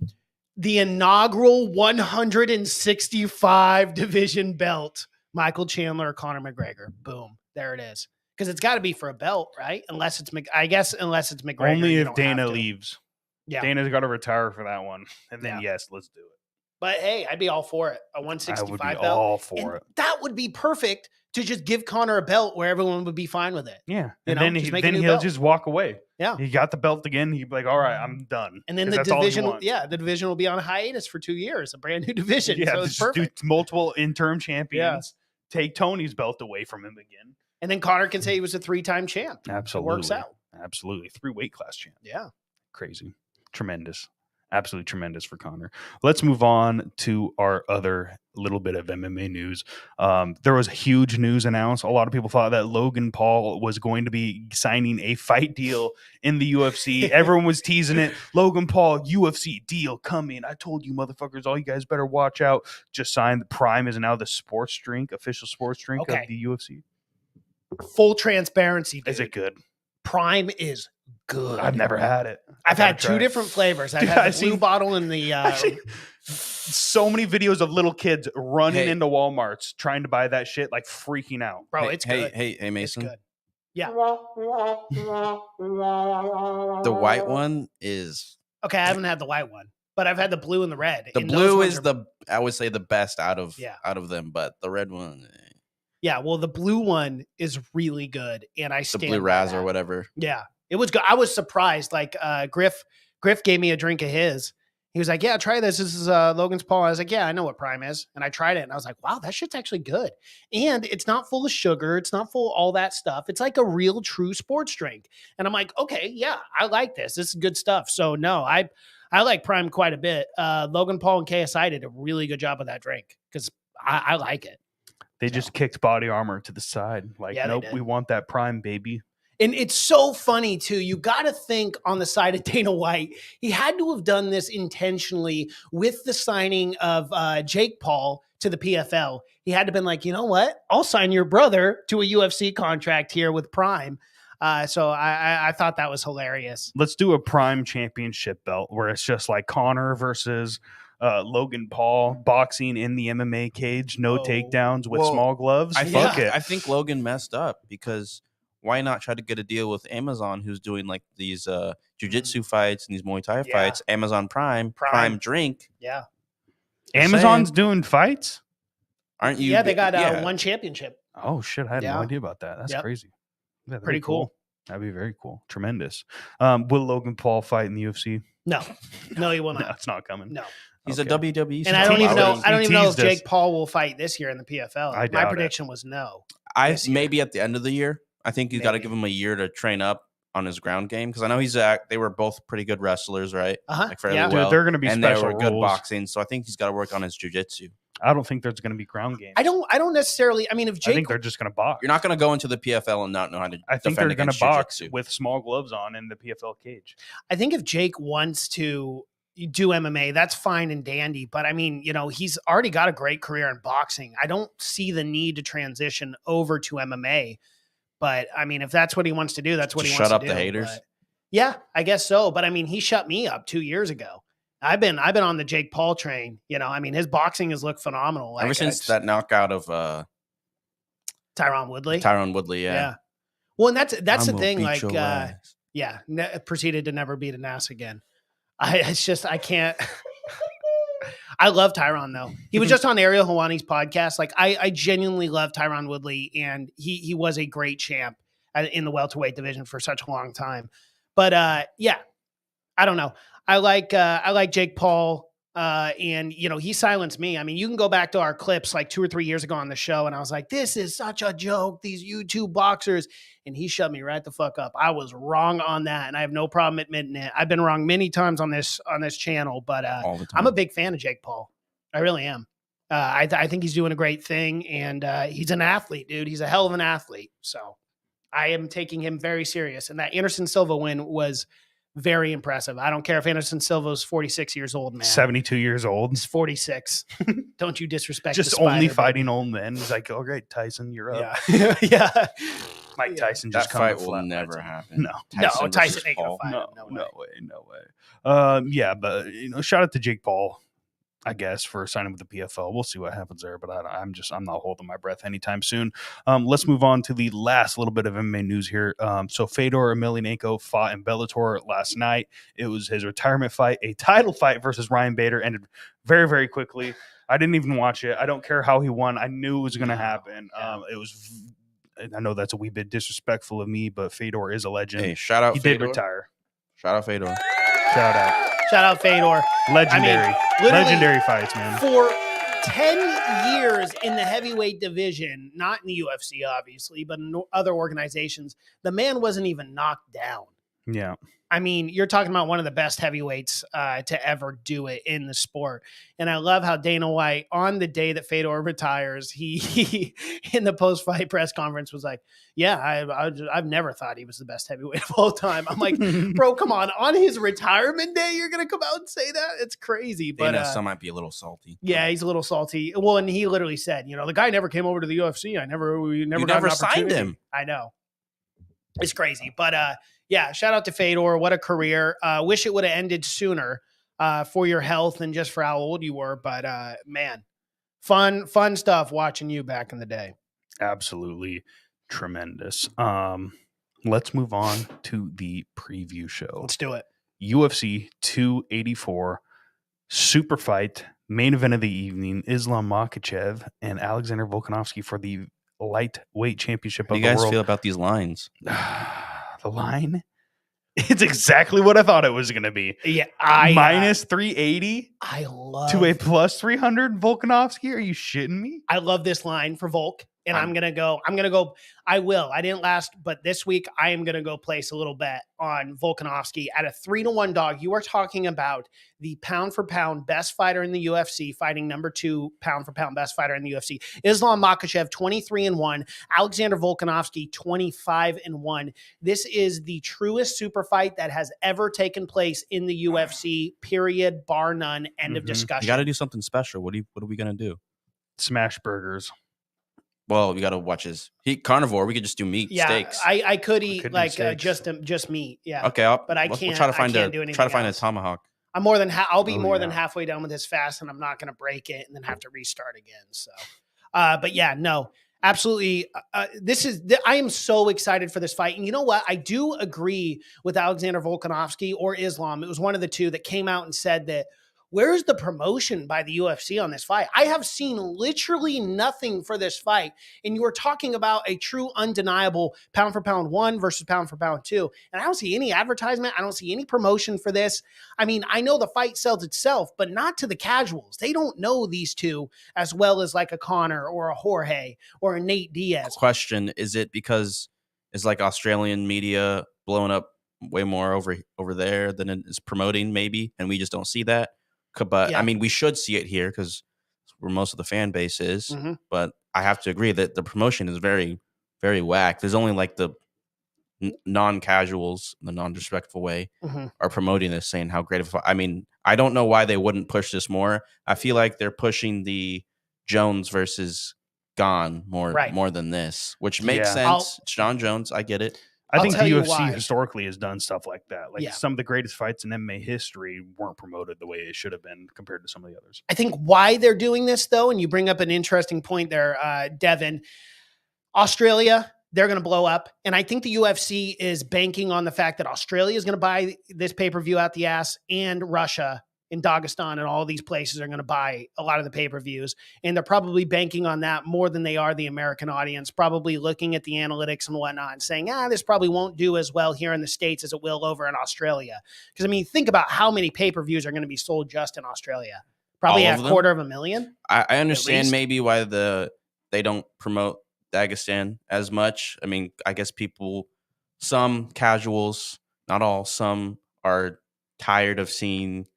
S2: The inaugural 165 division belt, Michael Chandler, Conor McGregor. Boom. There it is. Because it's got to be for a belt, right? Unless it's McGregor.
S1: Only if Dana leaves.
S2: Yeah.
S1: Dana's got to retire for that one. And then, yes, let's do it.
S2: But hey, I'd be all for it. A 165
S1: I would be
S2: belt.
S1: all for it.
S2: That would be perfect to just give Conor a belt where everyone would be fine with it.
S1: Yeah. And then he'll just walk away.
S2: Yeah.
S1: He got the belt again. He'd be like, all right, I'm done.
S2: And then the division will be on hiatus for 2 years, a brand new division.
S1: Yeah,
S2: so it's perfect.
S1: Do multiple interim champions. Yeah. Take Tony's belt away from him again.
S2: And then Conor can say he was a 3-time champ.
S1: Absolutely.
S2: It works out.
S1: Absolutely. 3 weight class champ.
S2: Yeah.
S1: Crazy. Tremendous. Absolutely tremendous for Conor. Let's move on to our other little bit of MMA news. There was huge news announced. A lot of people thought that Logan Paul was going to be signing a fight deal in the UFC. Everyone was teasing it. Logan Paul, UFC deal coming. I told you motherfuckers, all you guys better watch out. Just signed. The Prime is now the sports drink, official sports drink of the UFC.
S2: Full transparency, dude.
S1: Is it good?
S2: Prime is good.
S1: I've never had it.
S2: I've had 2 different flavors. I've had the blue bottle and the
S1: so many videos of little kids running into Walmarts trying to buy that shit, like freaking out.
S2: Bro, it's good.
S3: Hey, Mason.
S2: It's good. Yeah.
S3: The white one is
S2: okay. I haven't had the white one, but I've had the blue and the red.
S3: The blue is I would say the best out of them, but the red one.
S2: Yeah, well, the blue one is really good, and I stand
S3: the blue Raz or whatever.
S2: Yeah, it was good. I was surprised. Like Griff gave me a drink of his. He was like, "Yeah, try this. This is Logan's Paul." I was like, "Yeah, I know what Prime is," and I tried it, and I was like, "Wow, that shit's actually good." And it's not full of sugar. It's not full of all that stuff. It's like a real, true sports drink. And I'm like, okay, yeah, I like this. This is good stuff. So no, I like Prime quite a bit. Logan Paul and KSI did a really good job of that drink because I like it.
S1: They just kicked Body Armor to the side. Like, nope, we want that Prime, baby.
S2: And it's so funny, too. You got to think on the side of Dana White. He had to have done this intentionally with the signing of Jake Paul to the PFL. He had to have been like, you know what? I'll sign your brother to a UFC contract here with Prime. So I thought that was hilarious.
S1: Let's do a Prime Championship belt where it's just like Connor versus Logan Paul boxing in the MMA cage, no takedowns with small gloves. Fuck it.
S3: I think Logan messed up because why not try to get a deal with Amazon, who's doing like these jiu-jitsu fights and these Muay Thai fights? Amazon Prime drink.
S2: Yeah.
S1: Amazon's doing fights?
S3: Aren't you?
S2: Yeah, they got one championship.
S1: Oh, shit. I had no idea about that. That's crazy. Yeah,
S2: pretty cool.
S1: That'd be very cool. Tremendous. Will Logan Paul fight in the UFC?
S2: No, he will not.
S1: No, it's not coming.
S2: No.
S3: He's a WWE.
S2: And I don't even know. I don't even know if Jake Paul will fight this year in the PFL. My prediction was no.
S3: Maybe at the end of the year. I think you got to give him a year to train up on his ground game because I know they were both pretty good wrestlers, right?
S2: Like
S1: fairly well. They're going to be
S3: and
S1: special
S3: they were
S1: rules.
S3: good boxing, so I think he's got to work on his jiu-jitsu.
S1: I don't think there's going to be ground game.
S2: I don't necessarily. I mean, if Jake,
S1: I think they're just going to box.
S3: You're not going to go into the PFL and not know how to.
S1: I think they're going to box with small gloves on in the PFL cage.
S2: I think if Jake wants to do MMA, that's fine and dandy. But I mean, he's already got a great career in boxing. I don't see the need to transition over to MMA. But I mean, if that's what he wants to do, that's what he wants to do.
S3: Shut up the haters.
S2: But, yeah, I guess so. But I mean, he shut me up 2 years ago. I've been on the Jake Paul train. I mean, his boxing has looked phenomenal.
S3: Ever since that knockout of
S2: Tyron Woodley.
S3: Yeah.
S2: Well, and that's the thing. Like, proceeded to never beat an ass again. I can't. I love Tyron though. He was just on Ariel Helwani's podcast. Like, I genuinely love Tyron Woodley, and he was a great champ in the welterweight division for such a long time. But I don't know. I like Jake Paul, and he silenced me. I mean, you can go back to our clips like 2 or 3 years ago on the show, and I was like, "This is such a joke, these YouTube boxers," and he shut me right the fuck up. I was wrong on that, and I have no problem admitting it. I've been wrong many times on this channel, but
S3: all the time.
S2: I'm a big fan of Jake Paul. I really am. I think he's doing a great thing, and he's an athlete, dude. He's a hell of an athlete. So I am taking him very serious, and that Anderson Silva win was very impressive. I don't care if Anderson Silva's 46 years old, man.
S1: 72 years old.
S2: He's 46. Don't you disrespect
S1: just
S2: the spider,
S1: only fighting old men. He's like, oh, great, Tyson, you're up.
S2: Yeah.
S1: Mike Tyson just
S3: that fight will never happen.
S1: No.
S2: Tyson ain't gonna fight him.
S1: No way. Yeah, but shout out to Jake Paul, I guess, for signing with the PFL. We'll see what happens there, but I'm not holding my breath anytime soon. Let's move on to the last little bit of MMA news here. So Fedor Emelianenko fought in Bellator last night. It was his retirement fight. A title fight versus Ryan Bader ended very, very quickly. I didn't even watch it. I don't care how he won. I knew it was going to happen. I know that's a wee bit disrespectful of me, but Fedor is a legend.
S3: Hey, shout out Fedor.
S1: He did retire.
S3: Shout out Fedor.
S2: Shout out Fedor.
S1: Legendary. Legendary fights, man.
S2: For 10 years in the heavyweight division, not in the UFC, obviously, but in other organizations, the man wasn't even knocked down.
S1: Yeah.
S2: I mean, you're talking about one of the best heavyweights to ever do it in the sport. And I love how Dana White, on the day that Fedor retires, he in the post-fight press conference was like, yeah, I've never thought he was the best heavyweight of all time. I'm like, bro, come on his retirement day, you're going to come out and say that? It's crazy.
S3: Dana
S2: But
S3: some might be a little salty.
S2: Yeah, he's a little salty. Well, and he literally said, the guy never came over to the UFC. We never
S3: signed him.
S2: I know. It's crazy. But yeah, shout out to Fedor. What a career. Wish it would have ended sooner for your health and just for how old you were. But man, fun stuff watching you back in the day.
S1: Absolutely tremendous. Let's move on to the preview show.
S2: Let's do it.
S1: UFC 284 super fight, main event of the evening, Islam Makhachev and Alexander Volkanovski for the lightweight championship of the world.
S3: How do you guys feel about these lines?
S1: The line? It's exactly what I thought it was going to be.
S2: Yeah,
S1: minus 380.
S2: I love
S1: to a plus 300 Volkanovski. Are you shitting me?
S2: I love this line for Volk. And I'm going to go. I didn't last, but this week I am going to go place a little bet on Volkanovski at a 3-1 dog. You are talking about the pound for pound best fighter in the UFC fighting number 2 pound for pound best fighter in the UFC. Islam Makhachev 23-1, Alexander Volkanovski 25-1. This is the truest super fight that has ever taken place in the UFC, period, bar none, end of discussion.
S3: You got to do something special. What are we going to do?
S1: Smash burgers.
S3: Well, we got to watch his carnivore. We could just do meat steaks.
S2: I could eat
S1: could do
S2: like
S1: steaks.
S2: just meat. Yeah.
S3: Okay,
S2: but I
S3: we'll
S2: can't.
S3: try to find
S2: I can't do anything.
S3: try to find
S2: else.
S3: a tomahawk.
S2: I'm more than I'll be
S1: Oh,
S2: more than
S1: yeah.
S2: halfway done with this fast, and I'm not going to break it and then have to restart again. So, but yeah, no, absolutely. I am so excited for this fight, and you know what? I do agree with Alexander Volkanovski or Islam. It was one of the two that came out and said that. Where's the promotion by the UFC on this fight? I have seen literally nothing for this fight. And you were talking about a true undeniable pound for pound 1 versus pound for pound 2. And I don't see any advertisement. I don't see any promotion for this. I mean, I know the fight sells itself, but not to the casuals. They don't know these two as well as like a Conor or a Jorge or a Nate Diaz.
S3: Question, is it because it's like Australian media blowing up way more over there than it is promoting maybe, and we just don't see that? But I mean, we should see it here because where most of the fan base is.
S2: Mm-hmm.
S3: But I have to agree that the promotion is very, very whack. There's only like the non-casuals, the non-disrespectful way, are promoting this, saying how great of a. I mean, I don't know why they wouldn't push this more. I feel like they're pushing the Jones versus Gane more than this, which makes sense. It's John Jones. I get it.
S1: I think the UFC historically has done stuff like that. Like some of the greatest fights in MMA history weren't promoted the way it should have been compared to some of the others.
S2: I think why they're doing this, though, and you bring up an interesting point there, Devin, Australia, they're going to blow up. And I think the UFC is banking on the fact that Australia is going to buy this pay-per-view out the ass, and Russia and Dagestan and all these places are going to buy a lot of the pay-per-views. And they're probably banking on that more than they are the American audience, probably looking at the analytics and whatnot and saying, this probably won't do as well here in the States as it will over in Australia. Because, I mean, think about how many pay-per-views are going to be sold just in Australia. Probably a 250,000.
S3: I understand maybe why they don't promote Dagestan as much. I mean, I guess some casuals, not all, some are tired of seeing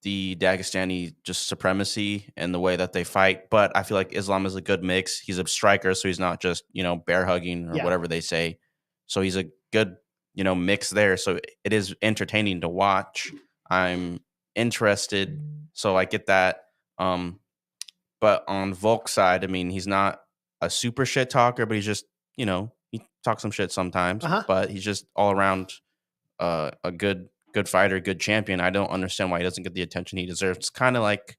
S3: the Dagestani just supremacy and the way that they fight. But I feel like Islam is a good mix. He's a striker, so he's not just, bear hugging or whatever they say. So he's a good, mix there. So it is entertaining to watch. I'm interested, so I get that. But on Volk's side, I mean, he's not a super shit talker, but he's just, he talks some shit sometimes, but he's just all around a good fighter, good champion. I don't understand why he doesn't get the attention he deserves. It's kind of like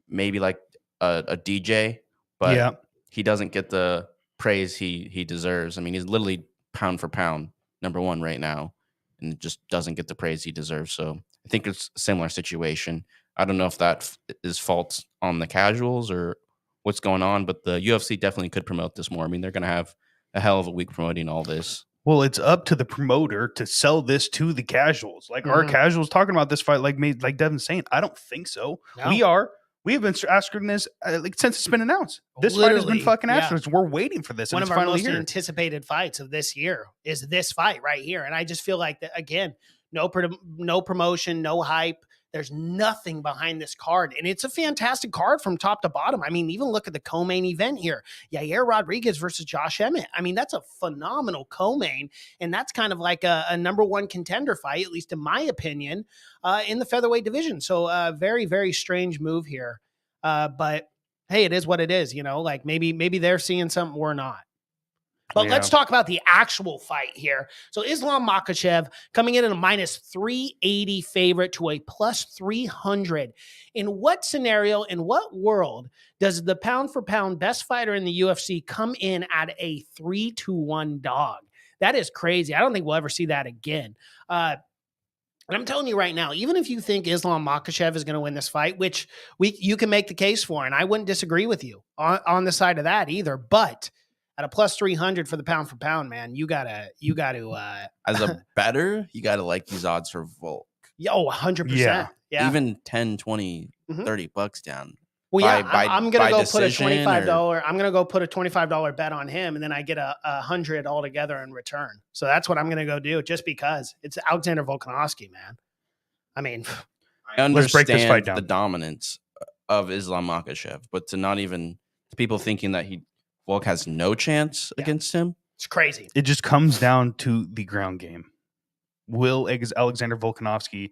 S3: maybe like a DJ, but he doesn't get the praise he deserves. I mean, he's literally pound for pound #1 right now, and just doesn't get the praise he deserves. So I think it's a similar situation. I don't know if that is fault on the casuals or what's going on, but the UFC definitely could promote this more. I mean, they're going to have a hell of a week promoting all this.
S1: Well, it's up to the promoter to sell this to the casuals. Like, are casuals talking about this fight like Devin's saying? I don't think so. No. We have been asking this since it's been announced. This fight has been fucking asked. We're waiting for this.
S2: One of our most anticipated fights of this year is this fight right here. And I just feel like, again, no promotion, no hype. There's nothing behind this card. And it's a fantastic card from top to bottom. I mean, even look at the co-main event here. Yair Rodriguez versus Josh Emmett. I mean, that's a phenomenal co-main. And that's kind of like a #1 contender fight, at least in my opinion, in the featherweight division. So very, very strange move here. But hey, it is what it is. Like maybe they're seeing something we're not. But let's talk about the actual fight here. So Islam Makhachev coming in at a -380 favorite to a +300. In what scenario, in what world does the pound for pound best fighter in the UFC come in at a 3-1 dog? That is crazy. I don't think we'll ever see that again. And I'm telling you right now, even if you think Islam Makhachev is going to win this fight, which you can make the case for, and I wouldn't disagree with you on the side of that either, but at a +300 for the pound for pound, man, you gotta
S3: as a bettor, you gotta like these odds for Volk.
S2: 100%. Yeah.
S3: Even 10, 20, $30 down.
S2: Well, I'm gonna go put a $25. I'm gonna go put a $25 bet on him, and then I get a 100 altogether in return. So that's what I'm gonna go do, just because it's Alexander Volkanovski, man. I mean,
S3: I understand the dominance of Islam Makhachev, but to not even people thinking that Volk has no chance against him.
S2: It's crazy.
S1: It just comes down to the ground game. Will Alexander Volkanovski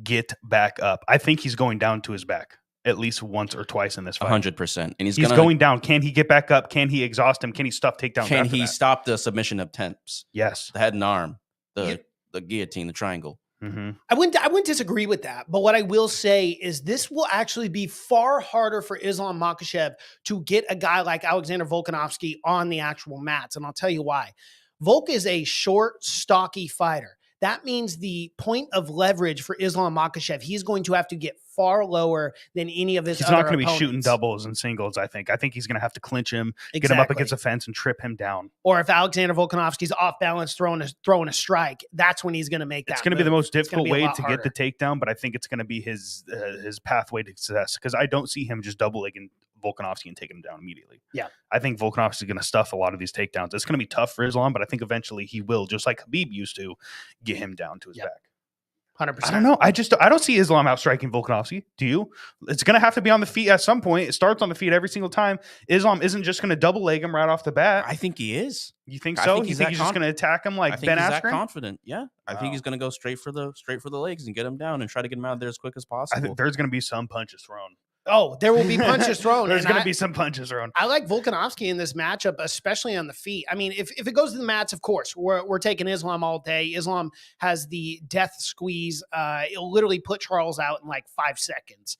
S1: get back up? I think he's going down to his back. at least once or twice in this fight.
S3: 100%. And he's
S1: going down. Can he get back up? Can he exhaust him? Can he stuff takedowns?
S3: Can he stop the submission attempts?
S1: Yes.
S3: The head and arm, the guillotine, the triangle.
S2: Mm-hmm. I wouldn't disagree with that. But what I will say is this will actually be far harder for Islam Makhachev to get a guy like Alexander Volkanovski on the actual mats. And I'll tell you why. Volk is a short, stocky fighter. That means the point of leverage for Islam Makhachev, he's going to have to get far lower than any of his other opponents. He's not going to be shooting
S1: doubles and singles, I think. I think he's going to have to clinch him, get him up against a fence, and trip him down.
S2: Or if Alexander Volkanovski's off balance throwing a strike, that's when he's going to make that
S1: It's going to be the most difficult way to get the takedown, but I think it's going to be his pathway to success because I don't see him just double-legging Volkanovski and taking him down immediately.
S2: Yeah.
S1: I think Volkanovski is going to stuff a lot of these takedowns. It's going to be tough for Islam, but I think eventually he will, just like Khabib used to, get him down to his back.
S2: 100%.
S1: I don't know. I don't see Islam outstriking Volkanovski. Do you? It's going to have to be on the feet at some point. It starts on the feet every single time. Islam isn't just going to double leg him right off the bat.
S3: I think he is.
S1: You think so? You think he's just going to attack him like Ben Askren?
S3: I think he's that confident. Yeah. I think he's going to go straight for the legs and get him down and try to get him out of there as quick as possible.
S1: I think there's going to be some punches thrown.
S2: Oh, there will be punches thrown.
S1: There's going to be some punches thrown.
S2: I like Volkanovski in this matchup, especially on the feet. I mean, if it goes to the mats, of course, we're taking Islam all day. Islam has the death squeeze. It'll literally put Charles out in like 5 seconds.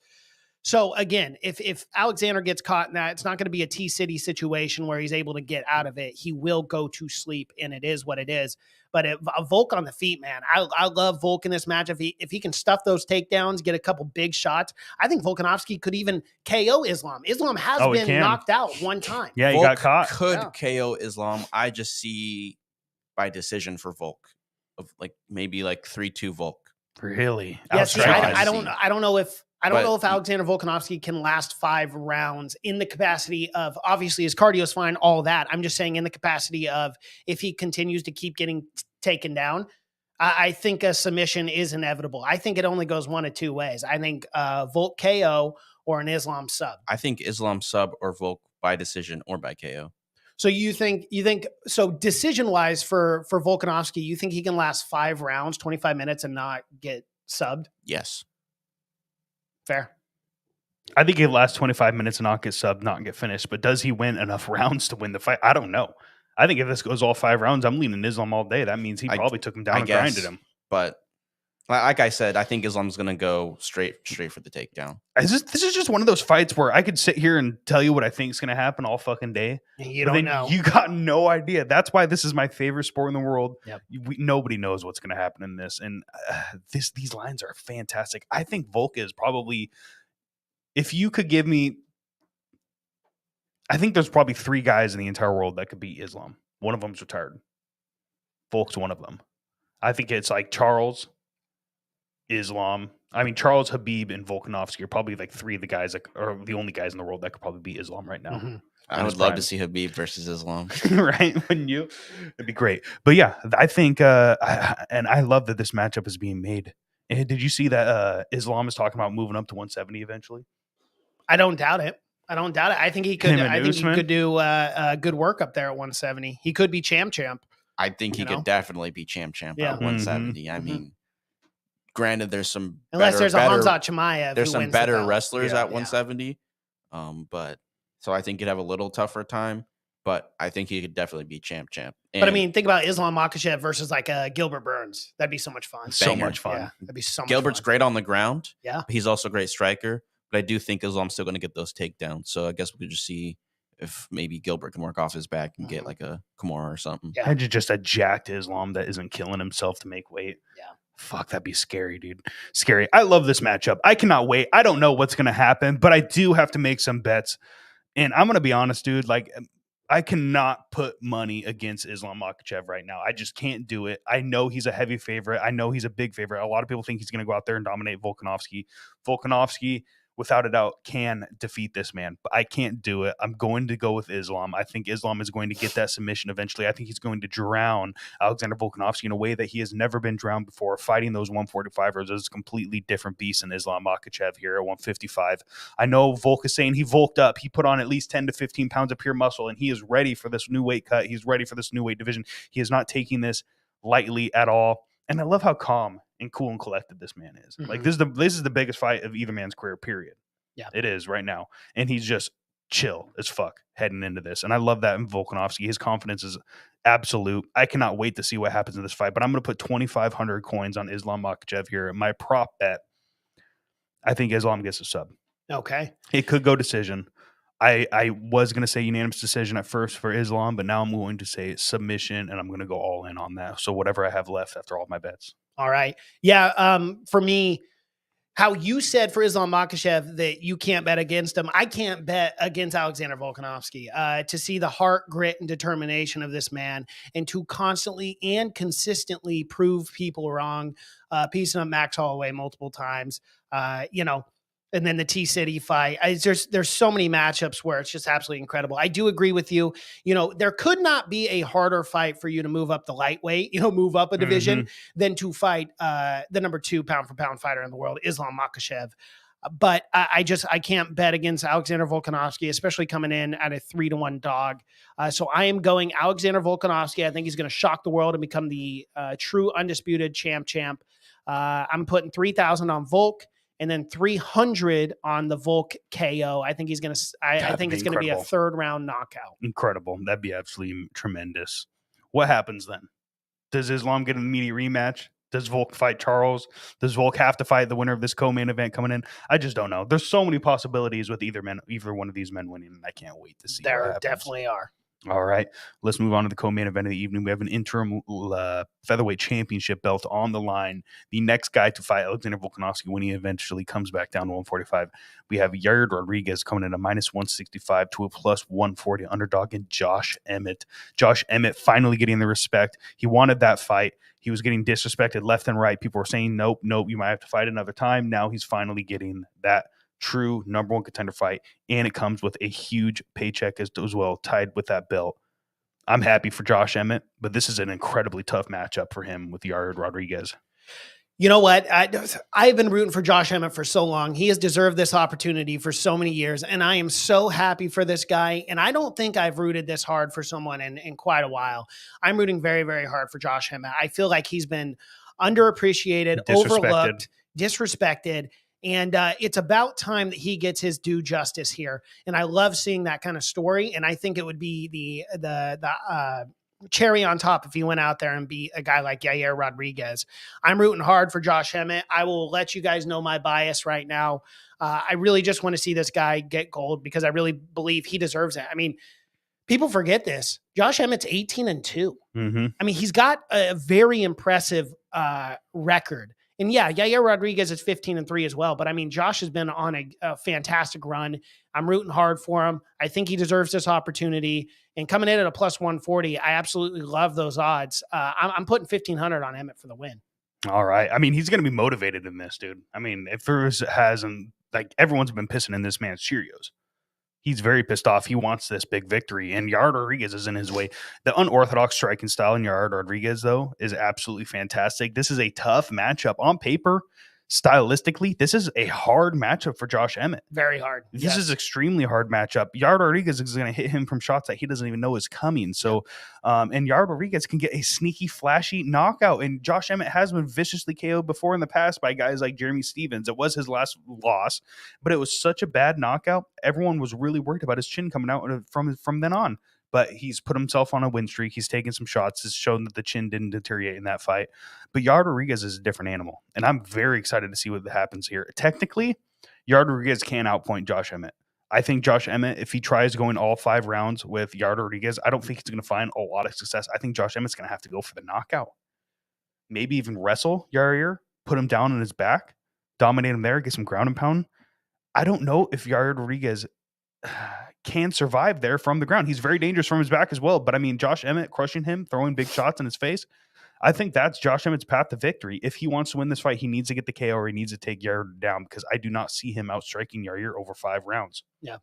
S2: So again, if Alexander gets caught in that, it's not going to be a T-City situation where he's able to get out of it. He will go to sleep, and it is what it is. But Volk on the feet, man, I love Volk in this match. If he can stuff those takedowns, get a couple big shots, I think Volkanovski could even KO Islam. Islam has been knocked out one time.
S1: Yeah, he got caught.
S3: Could KO Islam. I just see by decision for Volk of maybe 3-2 Volk.
S1: Really?
S2: Yeah, see, I don't know if Alexander Volkanovski can last 5 rounds in the capacity of, obviously his cardio is fine, all that. I'm just saying in the capacity of if he continues to keep getting taken down, I think a submission is inevitable. I think it only goes one of two ways. I think Volk KO or an Islam sub.
S3: I think Islam sub or Volk by decision or by KO.
S2: So you think so decision wise for Volkanovski, you think he can last 5 rounds, 25 minutes and not get subbed?
S3: Yes.
S2: Fair.
S1: I think he'll last 25 minutes and not get subbed, not get finished. But does he win enough rounds to win the fight? I don't know. I think if this goes all 5 rounds, I'm leaning Islam all day. That means he probably took him down and grinded him.
S3: But like I said, I think Islam's going to go straight for the takedown.
S1: This is just one of those fights where I could sit here and tell you what I think is going to happen all fucking day.
S2: You don't know.
S1: You got no idea. That's why this is my favorite sport in the world.
S2: Yep.
S1: Nobody knows what's going to happen in this. And these lines are fantastic. I think Volk is probably, if you could give me, I think there's probably 3 guys in the entire world that could beat Islam. One of them's retired. Volk's one of them. I think it's like Charles, Islam. I mean, Charles, Khabib, and Volkanovski are probably 3 of the guys that are the only guys in the world that could probably beat Islam right now.
S2: Mm-hmm.
S3: I would love to see Khabib versus Islam.
S1: Right? Wouldn't you? It'd be great. But yeah, I think, I love that this matchup is being made. And did you see that Islam is talking about moving up to 170 eventually?
S2: I don't doubt it. I think he could. I think he could do good work up there at 170. He could be champ.
S3: I think he could definitely be champ at 170.
S2: Mm-hmm.
S3: I mean, granted, there's some
S2: unless there's a Hamzat Chimaev.
S3: There's some better wrestlers at 170. But so I think he'd have a little tougher time. But I think he could definitely be champ. And
S2: but I mean, think about Islam Makhachev versus Gilbert Burns. That'd be so much fun.
S1: So much fun.
S2: Yeah, that'd be so much
S3: Gilbert's
S2: fun.
S3: great on the ground.
S2: Yeah,
S3: he's also a great striker. But I do think Islam's still going to get those takedowns. So I guess we could just see if maybe Gilbert can work off his back and get a Kimura or something.
S1: Yeah. Just a jacked Islam that isn't killing himself to make weight.
S2: Yeah.
S1: Fuck, that'd be scary, dude. Scary. I love this matchup. I cannot wait. I don't know what's going to happen, but I do have to make some bets. And I'm going to be honest, dude. I cannot put money against Islam Makhachev right now. I just can't do it. I know he's a heavy favorite. I know he's a big favorite. A lot of people think he's going to go out there and dominate Volkanovski. Volkanovski, without a doubt, can defeat this man, but I can't do it. I'm going to go with Islam. I think Islam is going to get that submission eventually. I think he's going to drown Alexander Volkanovski in a way that he has never been drowned before. Fighting those 145ers is a completely different beast than Islam Makhachev here at 155. I know Volk is saying he volked up. He put on at least 10 to 15 pounds of pure muscle, and he is ready for this new weight cut. He's ready for this new weight division. He is not taking this lightly at all. And I love how calm and cool and collected this man is.
S2: Mm-hmm.
S1: Like this is the biggest fight of either man's career, period.
S2: Yeah.
S1: It is right now. And he's just chill as fuck heading into this. And I love that in Volkanovski. His confidence is absolute. I cannot wait to see what happens in this fight. But I'm going to put 2,500 coins on Islam Makhachev here. My prop bet, I think Islam gets a sub.
S2: Okay.
S1: It could go decision. I was going to say unanimous decision at first for Islam, but now I'm going to say submission, and I'm going to go all in on that. So whatever I have left after all my bets.
S2: All right. Yeah. For me, how you said for Islam Makhachev that you can't bet against him, I can't bet against Alexander Volkanovski. To see the heart, grit, and determination of this man, and to constantly and consistently prove people wrong, piecing up Max Holloway multiple times, and then the T-City fight. There's so many matchups where it's just absolutely incredible. I do agree with you. There could not be a harder fight for you to move up the lightweight, move up a division than to fight the number 2 pound for pound fighter in the world, Islam Makhachev. But I can't bet against Alexander Volkanovski, especially coming in at a 3-1 dog. So I am going Alexander Volkanovski. I think he's going to shock the world and become the true undisputed champ. I'm putting 3,000 on Volk, and then 300 on the Volk KO. I think he's going to. I think it's going to be a 3rd round knockout.
S1: Incredible. That'd be absolutely tremendous. What happens then? Does Islam get an immediate rematch? Does Volk fight Charles? Does Volk have to fight the winner of this co-main event coming in? I just don't know. There's so many possibilities with either one of these men winning, and I can't wait to see.
S2: There definitely are.
S1: All right, let's move on to the co-main event of the evening. We have an interim featherweight championship belt on the line. The next guy to fight Alexander Volkanovski when he eventually comes back down to 145. We have Yair Rodriguez coming in a -165 to a +140 underdog, and Josh Emmett. Josh Emmett finally getting the respect. He wanted that fight. He was getting disrespected left and right. People were saying, nope, you might have to fight another time. Now he's finally getting that true number 1 contender fight, and it comes with a huge paycheck as well, tied with that belt. I'm happy for Josh Emmett, but this is an incredibly tough matchup for him with Yair Rodriguez.
S2: You know what? I've been rooting for Josh Emmett for so long. He has deserved this opportunity for so many years, and I am so happy for this guy. And I don't think I've rooted this hard for someone in quite a while. I'm rooting very, very hard for Josh Emmett. I feel like he's been underappreciated, overlooked, disrespected. And it's about time that he gets his due justice here. And I love seeing that kind of story. And I think it would be the cherry on top if he went out there and beat a guy like Yair Rodriguez. I'm rooting hard for Josh Emmett. I will let you guys know my bias right now. I really just want to see this guy get gold because I really believe he deserves it. I mean, people forget this. Josh Emmett's 18-2.
S1: Mm-hmm.
S2: I mean, he's got a very impressive record. And yeah, Yair Rodriguez is 15-3 as well. But I mean, Josh has been on a fantastic run. I'm rooting hard for him. I think he deserves this opportunity. And coming in at a +140, I absolutely love those odds. I'm putting 1,500 on Emmett for the win.
S1: All right. I mean, he's going to be motivated in this, dude. I mean, if there hasn't, like, everyone's been pissing in this man's Cheerios. He's very pissed off. He wants this big victory, and Yair Rodriguez is in his way. The unorthodox striking style in Yair Rodriguez, though, is absolutely fantastic. This is a tough matchup on paper. Stylistically, this is a hard matchup for Josh Emmett.
S2: Very hard.
S1: This is extremely hard matchup. Yair Rodriguez is going to hit him from shots that he doesn't even know is coming. So, and Yair Rodriguez can get a sneaky, flashy knockout. And Josh Emmett has been viciously KO'd before in the past by guys like Jeremy Stevens. It was his last loss, but it was such a bad knockout. Everyone was really worried about his chin coming out from then on. But he's put himself on a win streak. He's taken some shots. It's shown that the chin didn't deteriorate in that fight. But Yair Rodriguez is a different animal, and I'm very excited to see what happens here. Technically, Yair Rodriguez can outpoint Josh Emmett. I think Josh Emmett, if he tries going all 5 rounds with Yair Rodriguez, I don't think he's going to find a lot of success. I think Josh Emmett's going to have to go for the knockout. Maybe even wrestle Yair, put him down on his back, dominate him there, get some ground and pound. I don't know if Yair Rodriguez can survive there from the ground. He's very dangerous from his back as well. But I mean, Josh Emmett crushing him, throwing big shots in his face. I think that's Josh Emmett's path to victory. If he wants to win this fight, he needs to get the KO or he needs to take Yair down because I do not see him outstriking Yair over 5 rounds.
S2: Yeah.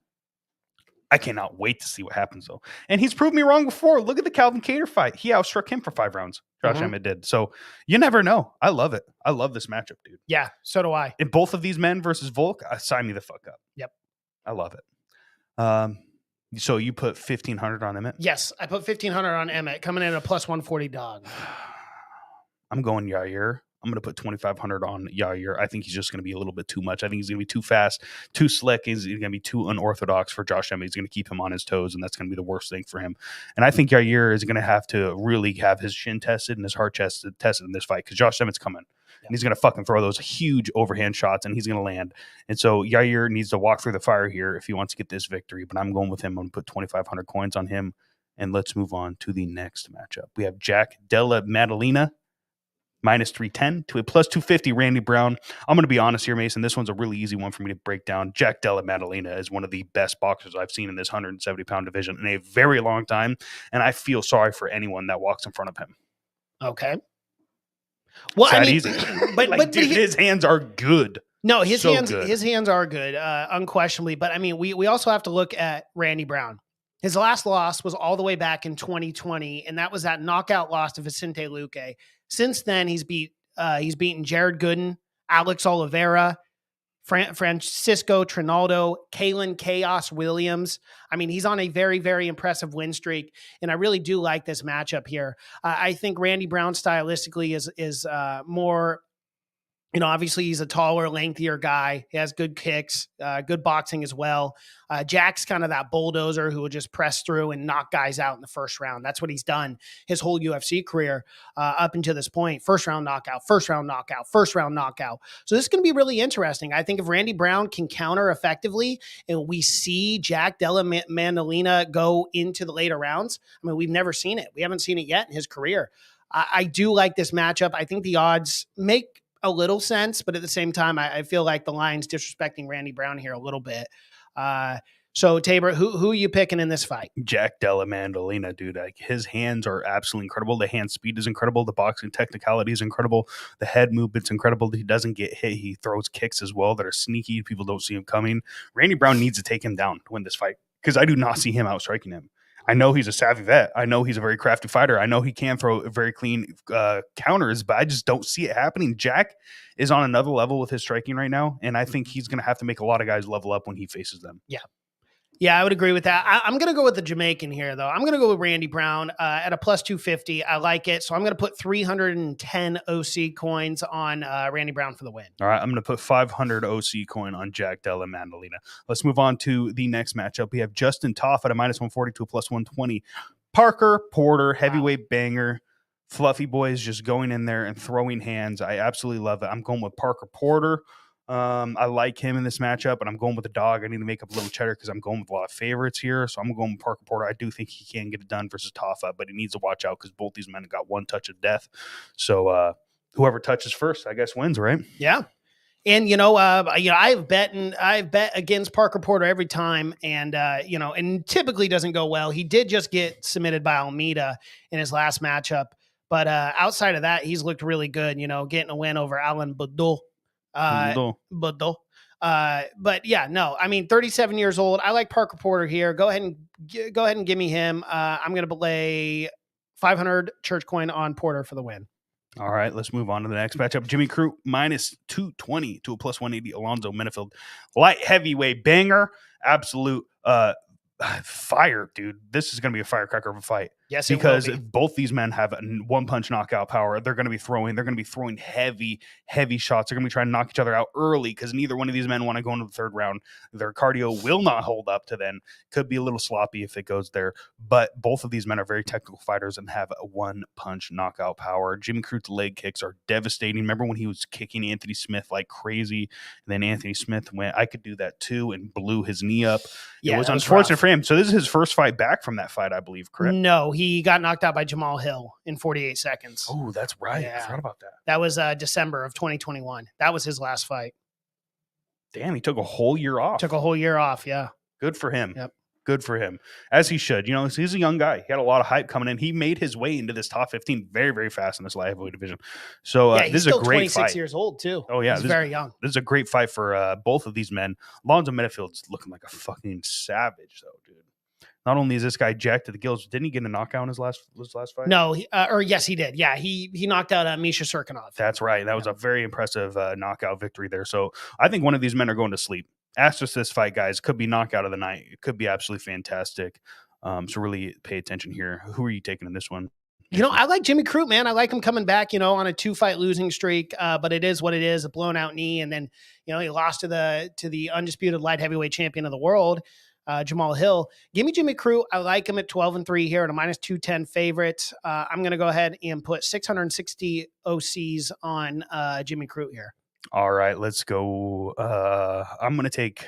S1: I cannot wait to see what happens though. And he's proved me wrong before. Look at the Calvin Kattar fight. He outstruck him for 5 rounds. Josh Emmett did. So you never know. I love it. I love this matchup, dude.
S2: Yeah, so do I.
S1: And both of these men versus Volk, sign me the fuck up.
S2: Yep.
S1: I love it. So you put 1,500 on Emmett?
S2: Yes, I put 1,500 on Emmett, coming in at a +140 dog.
S1: I'm going Yair. I'm going to put 2,500 on Yair. I think he's just going to be a little bit too much. I think he's going to be too fast, too slick. He's going to be too unorthodox for Josh Emmett. He's going to keep him on his toes, and that's going to be the worst thing for him. And I think Yair is going to have to really have his shin tested and his heart tested in this fight because Josh Emmett's coming. And he's going to fucking throw those huge overhand shots, and he's going to land. And so Yair needs to walk through the fire here if he wants to get this victory. But I'm going with him. I'm going to put 2,500 coins on him. And let's move on to the next matchup. We have Jack Della Maddalena, minus 310 to a plus 250 Randy Brown. I'm going to be honest here, Mason. This one's a really easy one for me to break down. Jack Della Maddalena is one of the best boxers I've seen in this 170-pound division in a very long time. And I feel sorry for anyone that walks in front of him.
S2: Okay. Well, I mean,
S1: easy. But dude, his hands are good.
S2: No, his hands are good, unquestionably. But I mean, we also have to look at Randy Brown. His last loss was all the way back in 2020, and that was that knockout loss to Vicente Luque. Since then, he's beaten Jared Gooden, Alex Oliveira, Francisco Trinaldo, Kalen Chaos Williams. I mean, he's on a very, very impressive win streak, and I really do like this matchup here. I think Randy Brown stylistically is more. Obviously he's a taller, lengthier guy. He has good kicks, good boxing as well. Jack's kind of that bulldozer who will just press through and knock guys out in the first round. That's what he's done his whole UFC career up until this point. First round knockout, first round knockout, first round knockout. So this is going to be really interesting. I think if Randy Brown can counter effectively and we see Jack Della Maddalena go into the later rounds, I mean, we've never seen it. We haven't seen it yet in his career. I do like this matchup. I think the odds make a little sense, but at the same time, I feel like the line's disrespecting Randy Brown here a little bit. So Tabor, who are you picking in this fight?
S1: Jack Della Maddalena, dude. Like his hands are absolutely incredible. The hand speed is incredible. The boxing technicality is incredible. The head movement's incredible. He doesn't get hit. He throws kicks as well that are sneaky. People don't see him coming. Randy Brown needs to take him down to win this fight because I do not see him outstriking him. I know he's a savvy vet. I know he's a very crafty fighter. I know he can throw very clean counters, but I just don't see it happening. Jack is on another level with his striking right now, and I think he's going to have to make a lot of guys level up when he faces them.
S2: Yeah, I would agree with that. I'm going to go with the Jamaican here, though. I'm going to go with Randy Brown at a plus 250. I like it. So I'm going to put 310 OC coins on Randy Brown for the win.
S1: All right, I'm going to put 500 OC coin on Jack Della Maddalena. Let's move on to the next matchup. We have Justin Toff at a minus 140 to a plus 120. Parker Porter, heavyweight banger. Fluffy boys just going in there and throwing hands. I absolutely love it. I'm going with Parker Porter. I like him in this matchup, but I'm going with the dog. I need to make up a little cheddar because I'm going with a lot of favorites here. So I'm going with Parker Porter. I do think he can get it done versus Taffa, but he needs to watch out because both these men got one touch of death. So whoever touches first, I guess, wins, right?
S2: Yeah. And I've bet against Parker Porter every time, and and typically doesn't go well. He did just get submitted by Almeida in his last matchup, but outside of that, he's looked really good. Getting a win over Alan Budul. But yeah, no, I mean, 37 years old. I like Parker Porter here. Go ahead and give me him. I'm going to lay 500 church coin on Porter for the win.
S1: All right, let's move on to the next matchup. Jimmy Crute minus 220 to a plus 180. Alonzo Menifield, light heavyweight banger, absolute fire, dude. This is going to be a firecracker of a fight.
S2: Yes,
S1: because both these men have one punch knockout power. They're going to be throwing heavy shots. They're going to be trying to knock each other out early because neither one of these men want to go into the third round. Their cardio will not hold up to then. Could be a little sloppy if it goes there. But both of these men are very technical fighters and have a one punch knockout power. Jimmy Crute's leg kicks are devastating. Remember when he was kicking Anthony Smith like crazy? And then Anthony Smith went, I could do that too, and blew his knee up.
S2: Yeah,
S1: it was unfortunate for him. So this is his first fight back from that fight, I believe, correct?
S2: No, he got knocked out by Jamal Hill in 48 seconds.
S1: Oh, that's right.
S2: Yeah.
S1: I forgot about that.
S2: That was December of 2021. That was his last fight.
S1: Damn, he took a whole year off.
S2: Yeah.
S1: Good for him.
S2: Yep.
S1: Good for him. As he should. He's a young guy. He had a lot of hype coming in. He made his way into this top 15 very, very fast in this light heavyweight division. So
S2: he's
S1: this is a great
S2: 26
S1: fight.
S2: years old, too.
S1: Oh, yeah.
S2: He's very young.
S1: This is a great fight for both of these men. Alonzo Menifield's looking like a fucking savage, though, dude. Not only is this guy jacked to the gills, didn't he get a knockout in his last fight?
S2: No, yes, he did. Yeah, he knocked out Misha Serkinov.
S1: That's right. That was a very impressive knockout victory there. So I think one of these men are going to sleep. Asterisk this fight, guys. Could be knockout of the night. It could be absolutely fantastic. So really pay attention here. Who are you taking in this one?
S2: You know, I like Jimmy Crute, man. I like him coming back, on a 2-fight losing streak. But it is what it is, a blown out knee. And then, he lost to the undisputed light heavyweight champion of the world, Jamal Hill. Give me Jimmy Crute. I like him at 12-3 here at a -210 favorite. I'm going to go ahead and put 660 OCs on Jimmy Crute here.
S1: All right, let's go. I'm going to take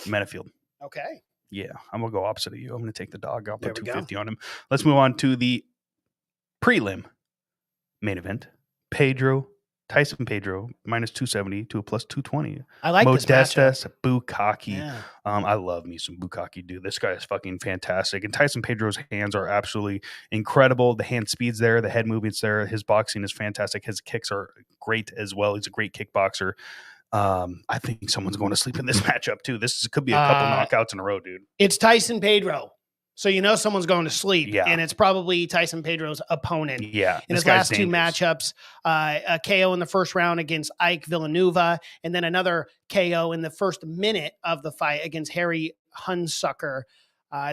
S1: Metafield.
S2: Okay.
S1: Yeah, I'm going to go opposite of you. I'm going to take the dog. I'll put 250
S2: go.
S1: on him. Let's move on to the prelim main event. Tyson Pedro, -270 to a +220.
S2: I like this matchup.
S1: Bukkake.
S2: Yeah.
S1: I love me some Bukkake, dude. This guy is fucking fantastic. And Tyson Pedro's hands are absolutely incredible. The hand speed's there. The head movement's there. His boxing is fantastic. His kicks are great as well. He's a great kickboxer. I think someone's going to sleep in this matchup, too. This could be a couple knockouts in a row, dude.
S2: It's Tyson Pedro. So someone's going to sleep, and it's probably Tyson Pedro's opponent.
S1: Yeah,
S2: in his last two matchups, a KO in the first round against Ike Villanueva, and then another KO in the first minute of the fight against Harry Hunsucker.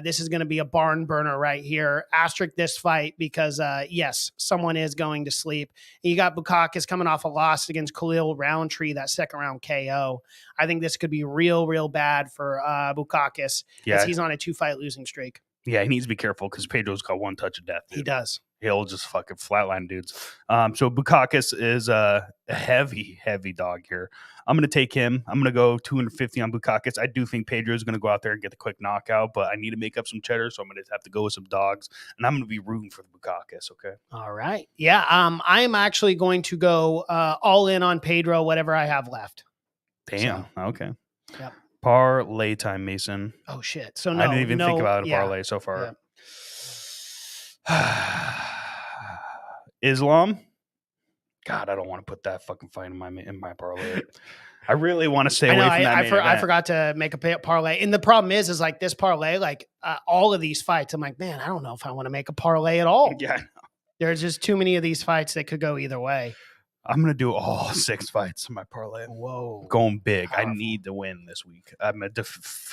S2: This is going to be a barn burner right here. Asterisk this fight because, yes, someone is going to sleep. And you got Bukkake coming off a loss against Khalil Roundtree, that second round KO. I think this could be real, real bad for Bukkake as he's on a 2-fight losing streak.
S1: Yeah, he needs to be careful because Pedro's got one touch of death. Dude.
S2: He does.
S1: He'll just fucking flatline dudes. So Bukkake is a heavy, heavy dog here. I'm going to take him. I'm going to go 250 on Bukkake. I do think Pedro is going to go out there and get the quick knockout, but I need to make up some cheddar, so I'm going to have to go with some dogs, and I'm going to be rooting for the Bukkake, okay?
S2: All right. Yeah, I'm actually going to go all in on Pedro, whatever I have left.
S1: Damn. So, okay.
S2: Yep.
S1: Parlay time, Mason.
S2: Oh, shit. So
S1: I didn't even think about a parlay so far. Yeah. Islam? God, I don't want to put that fucking fight in my parlay. I really want to stay away from that.
S2: I forgot to make a parlay. And the problem is like this parlay, like all of these fights, I'm like, man, I don't know if I want to make a parlay at all.
S1: Yeah.
S2: There's just too many of these fights that could go either way.
S1: I'm going to do all 6 fights in my parlay.
S2: Whoa.
S1: Going big.
S2: Powerful.
S1: I need to win this week. I'm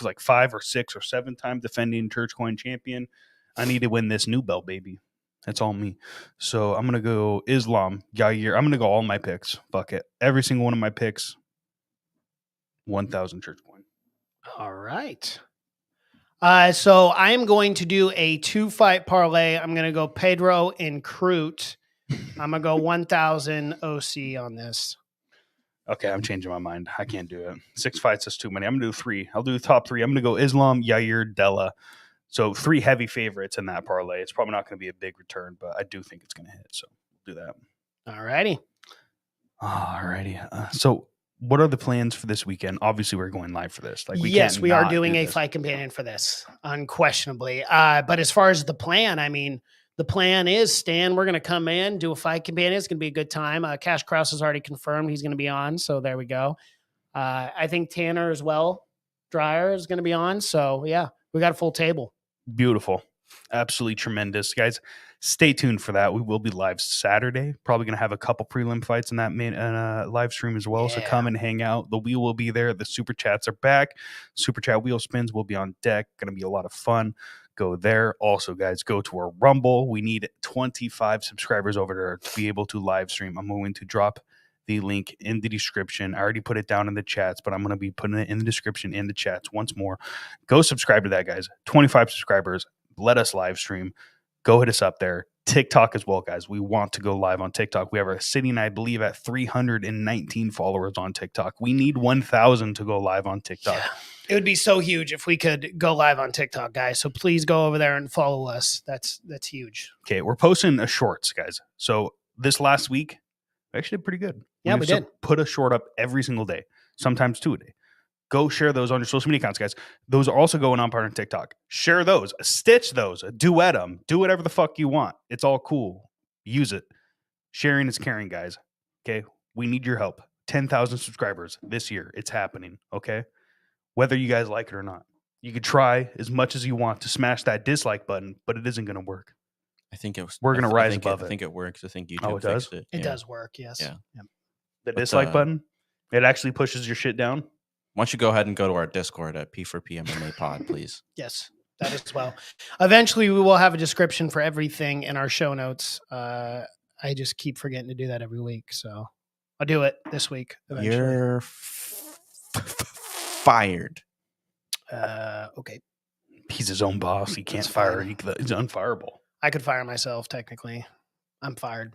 S1: like 5 or 6 or 7 time defending Church Coin champion. I need to win this new belt, baby. That's all me. So I'm going to go Islam, Yair. I'm going to go all my picks. Fuck it. Every single one of my picks, 1,000 Church Coin.
S2: All right. So I am going to do a 2-fight parlay. I'm going to go Pedro and Crute. I'm going to go 1,000 OC on this.
S1: Okay, I'm changing my mind. I can't do it. 6 fights is too many. I'm going to do 3. I'll do the top 3. I'm going to go Islam, Yair, Della. So 3 heavy favorites in that parlay. It's probably not going to be a big return, but I do think it's going to hit. So do that.
S2: All righty.
S1: So what are the plans for this weekend? Obviously, we're going live for this.
S2: Yes, we are doing a fight companion for this, unquestionably. But as far as the plan, I mean, the plan is, Stan, we're going to come in, do a fight companion. It's going to be a good time. Cash Krause has already confirmed he's going to be on, so there we go. I think Tanner as well, Dreyer, is going to be on. So, yeah, we got a full table.
S1: Beautiful. Absolutely tremendous. Guys, stay tuned for that. We will be live Saturday. Probably going to have a couple prelim fights in that main live stream as well. Yeah. So come and hang out. The wheel will be there. The super chats are back. Super chat wheel spins will be on deck. Going to be a lot of fun. Go there. Also, guys, go to our Rumble. We need 25 subscribers over there to be able to live stream. I'm going to drop the link in the description. I already put it down in the chats, but I'm going to be putting it in the description in the chats once more. Go subscribe to that, guys. 25 subscribers. Let us live stream. Go hit us up there. TikTok as well, guys. We want to go live on TikTok. We have a sitting, I believe, at 319 followers on TikTok. We need 1,000 to go live on TikTok.
S2: Yeah. It would be so huge if we could go live on TikTok, guys. So please go over there and follow us. That's huge.
S1: Okay, we're posting a shorts, guys. So this last week, we actually did pretty good.
S2: Yeah, we did.
S1: Put a short up every single day, sometimes 2 a day. Go share those on your social media accounts, guys. Those are also going on part of TikTok. Share those. Stitch those. Duet them. Do whatever the fuck you want. It's all cool. Use it. Sharing is caring, guys. Okay? We need your help. 10,000 subscribers this year. It's happening. Okay? Whether you guys like it or not. You could try as much as you want to smash that dislike button, but it isn't going to work.
S3: I think it was.
S1: We're going to rise above it.
S3: I think it works. I think YouTube fixed it.
S2: It does work, yes.
S3: Yeah.
S1: The dislike button, it actually pushes your shit down.
S3: Why don't you go ahead and go to our Discord at P4P MMA Pod, please?
S2: Yes, that as well. Eventually, we will have a description for everything in our show notes. I just keep forgetting to do that every week, so I'll do it this week. Eventually.
S3: You're fired.
S2: Okay.
S1: He's his own boss. He can't
S2: That's
S1: fire.
S2: fine.
S1: He's unfireable.
S2: I could fire myself, technically. I'm fired.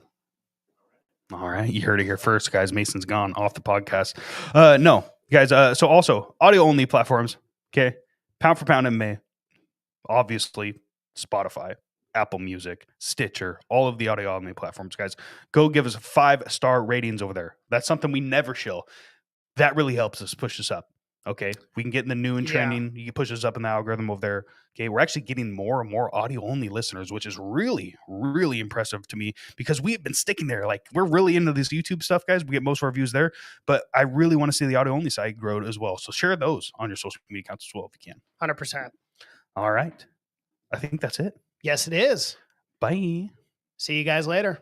S1: All right. You heard it here first, guys. Mason's gone off the podcast. No, guys. So also audio only platforms. Okay. Pound for pound MMA. Obviously, Spotify, Apple Music, Stitcher, all of the audio only platforms, guys. Go give us 5-star ratings over there. That's something we never shill. That really helps us push us up. Okay. We can get in the new and trending. You can push us up in the algorithm over there. Okay. We're actually getting more and more audio only listeners, which is really, really impressive to me because we have been sticking there. Like, we're really into this YouTube stuff, guys. We get most of our views there, but I really want to see the audio only side grow as well. So share those on your social media accounts as well if you can.
S2: 100%.
S1: All right. I think that's it.
S2: Yes, it is.
S1: Bye.
S2: See you guys later.